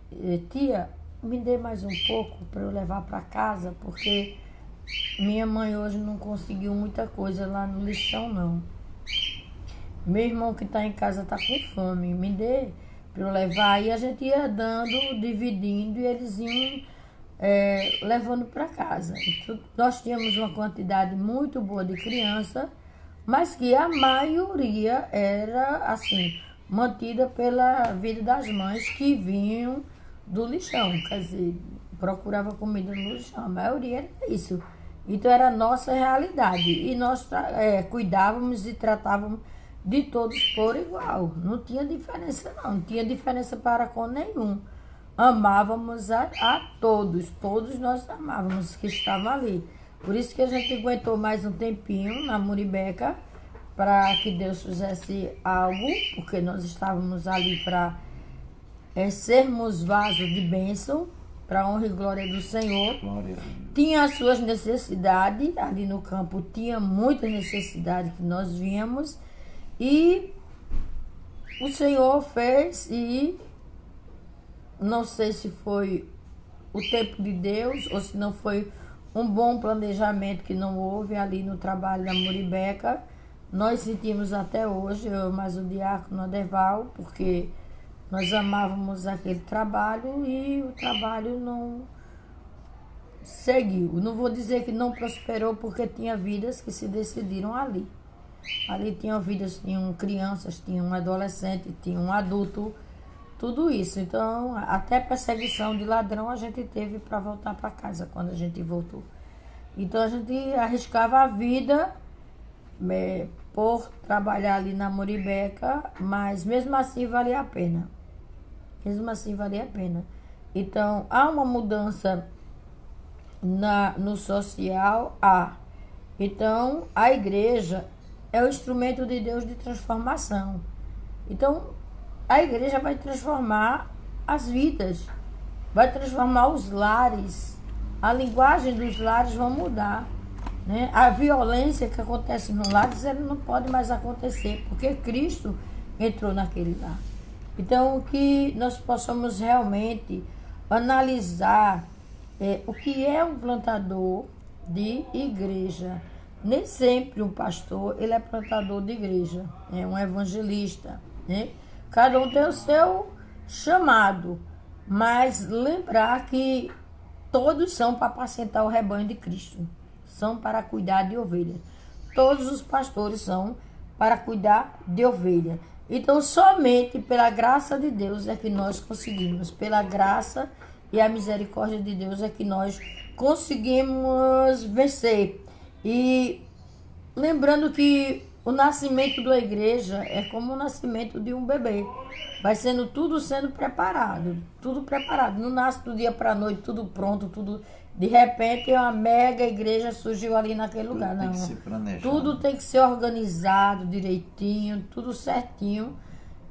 tia, me dê mais um pouco para eu levar para casa, porque minha mãe hoje não conseguiu muita coisa lá no lixão, não. Meu irmão que está em casa está com fome, me dê para eu levar. E a gente ia dando, dividindo, e eles iam levando para casa. Então, nós tínhamos uma quantidade muito boa de criança, mas que a maioria era assim, mantida pela vida das mães que vinham do lixão. Quer dizer, procurava comida no lixão. A maioria era isso. Então era a nossa realidade. E nós cuidávamos e tratávamos de todos por igual. Não tinha diferença não. Não tinha diferença para com nenhum. Amávamos a todos. Todos nós amávamos que estavam ali. Por isso que a gente aguentou mais um tempinho na Muribeca, para que Deus fizesse algo, porque nós estávamos ali para sermos vasos de bênção, para a honra e glória do Senhor. Glória. Tinha as suas necessidades, ali no campo tinha muitas necessidades que nós víamos, e o Senhor fez, e não sei se foi o tempo de Deus ou se não foi um bom planejamento que não houve ali no trabalho da Muribeca. Nós sentimos até hoje, eu mais o diácono Adeval, porque nós amávamos aquele trabalho e o trabalho não seguiu. Não vou dizer que não prosperou, porque tinha vidas que se decidiram ali. Ali tinham vidas, tinham crianças, tinham um adolescente, tinham um adulto, tudo isso. Então, até perseguição de ladrão a gente teve para voltar para casa quando a gente voltou. Então, a gente arriscava a vida por trabalhar ali na Muribeca, mas mesmo assim valia a pena. Mesmo assim valia a pena. Então, há uma mudança no social, há. Então, a igreja é o instrumento de Deus de transformação. Então, a igreja vai transformar as vidas, vai transformar os lares, a linguagem dos lares vai mudar, né? A violência que acontece no lar, ela não pode mais acontecer, porque Cristo entrou naquele lar. Então, que nós possamos realmente analisar o que é um plantador de igreja. Nem sempre um pastor, ele é plantador de igreja, é um evangelista, né? Cada um tem o seu chamado, mas lembrar que todos são para apacentar o rebanho de Cristo, são para cuidar de ovelha. Todos os pastores são para cuidar de ovelha. Então, somente pela graça de Deus é que nós conseguimos, pela graça e a misericórdia de Deus é que nós conseguimos vencer. E lembrando que o nascimento da igreja é como o nascimento de um bebê. Vai sendo tudo sendo preparado, tudo preparado. Não nasce do dia para a noite, tudo pronto, tudo. De repente, uma mega igreja surgiu ali naquele lugar. Não, tudo tem que ser organizado direitinho, tudo certinho.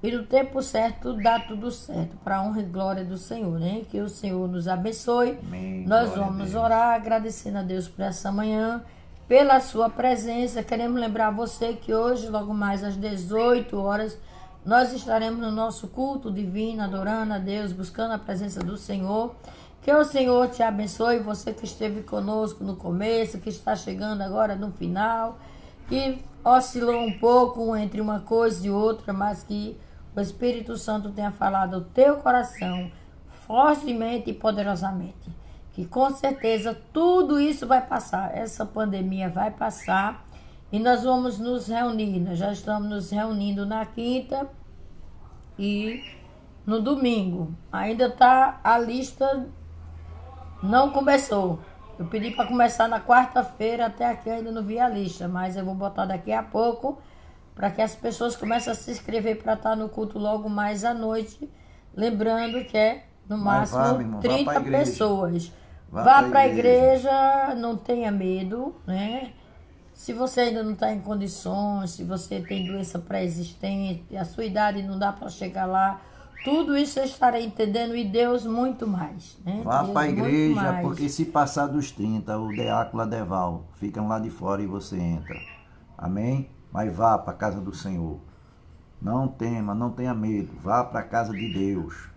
E no tempo certo, dá tudo certo, para a honra e glória do Senhor, né? Que o Senhor nos abençoe. Amém. Nós vamos orar, agradecendo a Deus por essa manhã, pela sua presença. Queremos lembrar você que hoje, logo mais às 18 horas, nós estaremos no nosso culto divino, adorando a Deus, buscando a presença do Senhor. Que o Senhor te abençoe, você que esteve conosco no começo, que está chegando agora no final, que oscilou um pouco entre uma coisa e outra, mas que o Espírito Santo tenha falado ao teu coração fortemente e poderosamente. Que com certeza tudo isso vai passar, essa pandemia vai passar e nós vamos nos reunir. Nós já estamos nos reunindo na quinta e no domingo. Ainda está a lista, não começou. Eu pedi para começar na quarta-feira, até aqui ainda não vi a lista, mas eu vou botar daqui a pouco para que as pessoas comecem a se inscrever para estar no culto logo mais à noite. Lembrando que é no máximo 30 pessoas. Vá para a igreja, não tenha medo, né? Se você ainda não está em condições, se você tem doença pré-existente, a sua idade não dá para chegar lá, tudo isso eu estarei entendendo e Deus muito mais, né? Vá para a igreja, porque se passar dos 30, o Diácono Adeval ficam lá de fora e você entra. Amém? Mas vá para a casa do Senhor. Não tema, não tenha medo. Vá para a casa de Deus.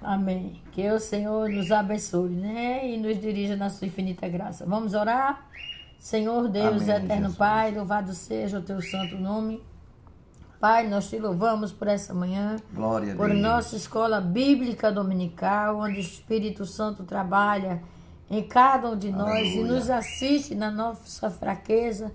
Amém. Que o Senhor nos abençoe, né? E nos dirija na sua infinita graça. Vamos orar? Senhor Deus, Amém, eterno Jesus. Pai, louvado seja o teu santo nome. Pai, nós te louvamos por essa manhã, Glória a por Deus. nossa escola bíblica dominical, onde o Espírito Santo trabalha em cada um de nós e nos assiste na nossa fraqueza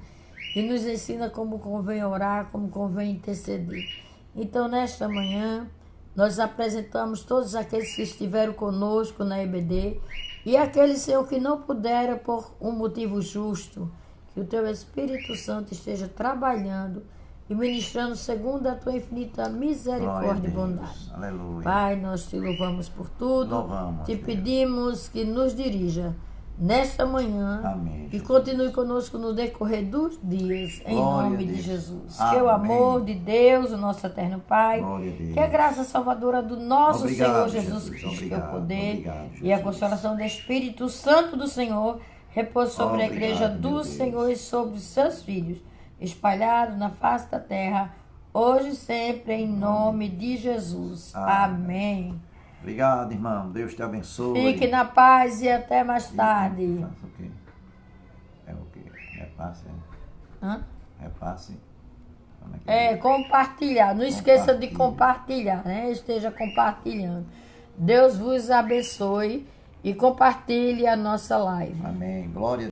e nos ensina como convém orar, como convém interceder. Então, nesta manhã, nós apresentamos todos aqueles que estiveram conosco na EBD e aqueles, Senhor, que não puderam por um motivo justo, que o teu Espírito Santo esteja trabalhando e ministrando segundo a tua infinita misericórdia e bondade. Aleluia. Pai, nós te louvamos por tudo. Louvamos, te Deus. pedimos que nos dirija nesta manhã. Amém, E Jesus. continue conosco no decorrer dos dias, em Glória a nome de Deus. Jesus. Amém. Que o amor de Deus, o nosso eterno Pai, Glória a Deus. que a graça salvadora do nosso Obrigado, Senhor Jesus Jesus. Cristo, Obrigado, que é o poder obrigado, e a Jesus. consolação do Espírito Santo do Senhor repousa sobre Obrigado, a igreja meu do Deus. Senhor e sobre os seus filhos, espalhados na face da terra, hoje e sempre, em nome de Jesus. Amém. Obrigado, irmão. Deus te abençoe. Fique na paz e até mais tarde. Faça o quê? É o quê? Repasse? Hã? Repasse? Como é que é? Compartilhar. Não esqueça de compartilhar, né? Esteja compartilhando. Deus vos abençoe e compartilhe a nossa live. Amém. Glória a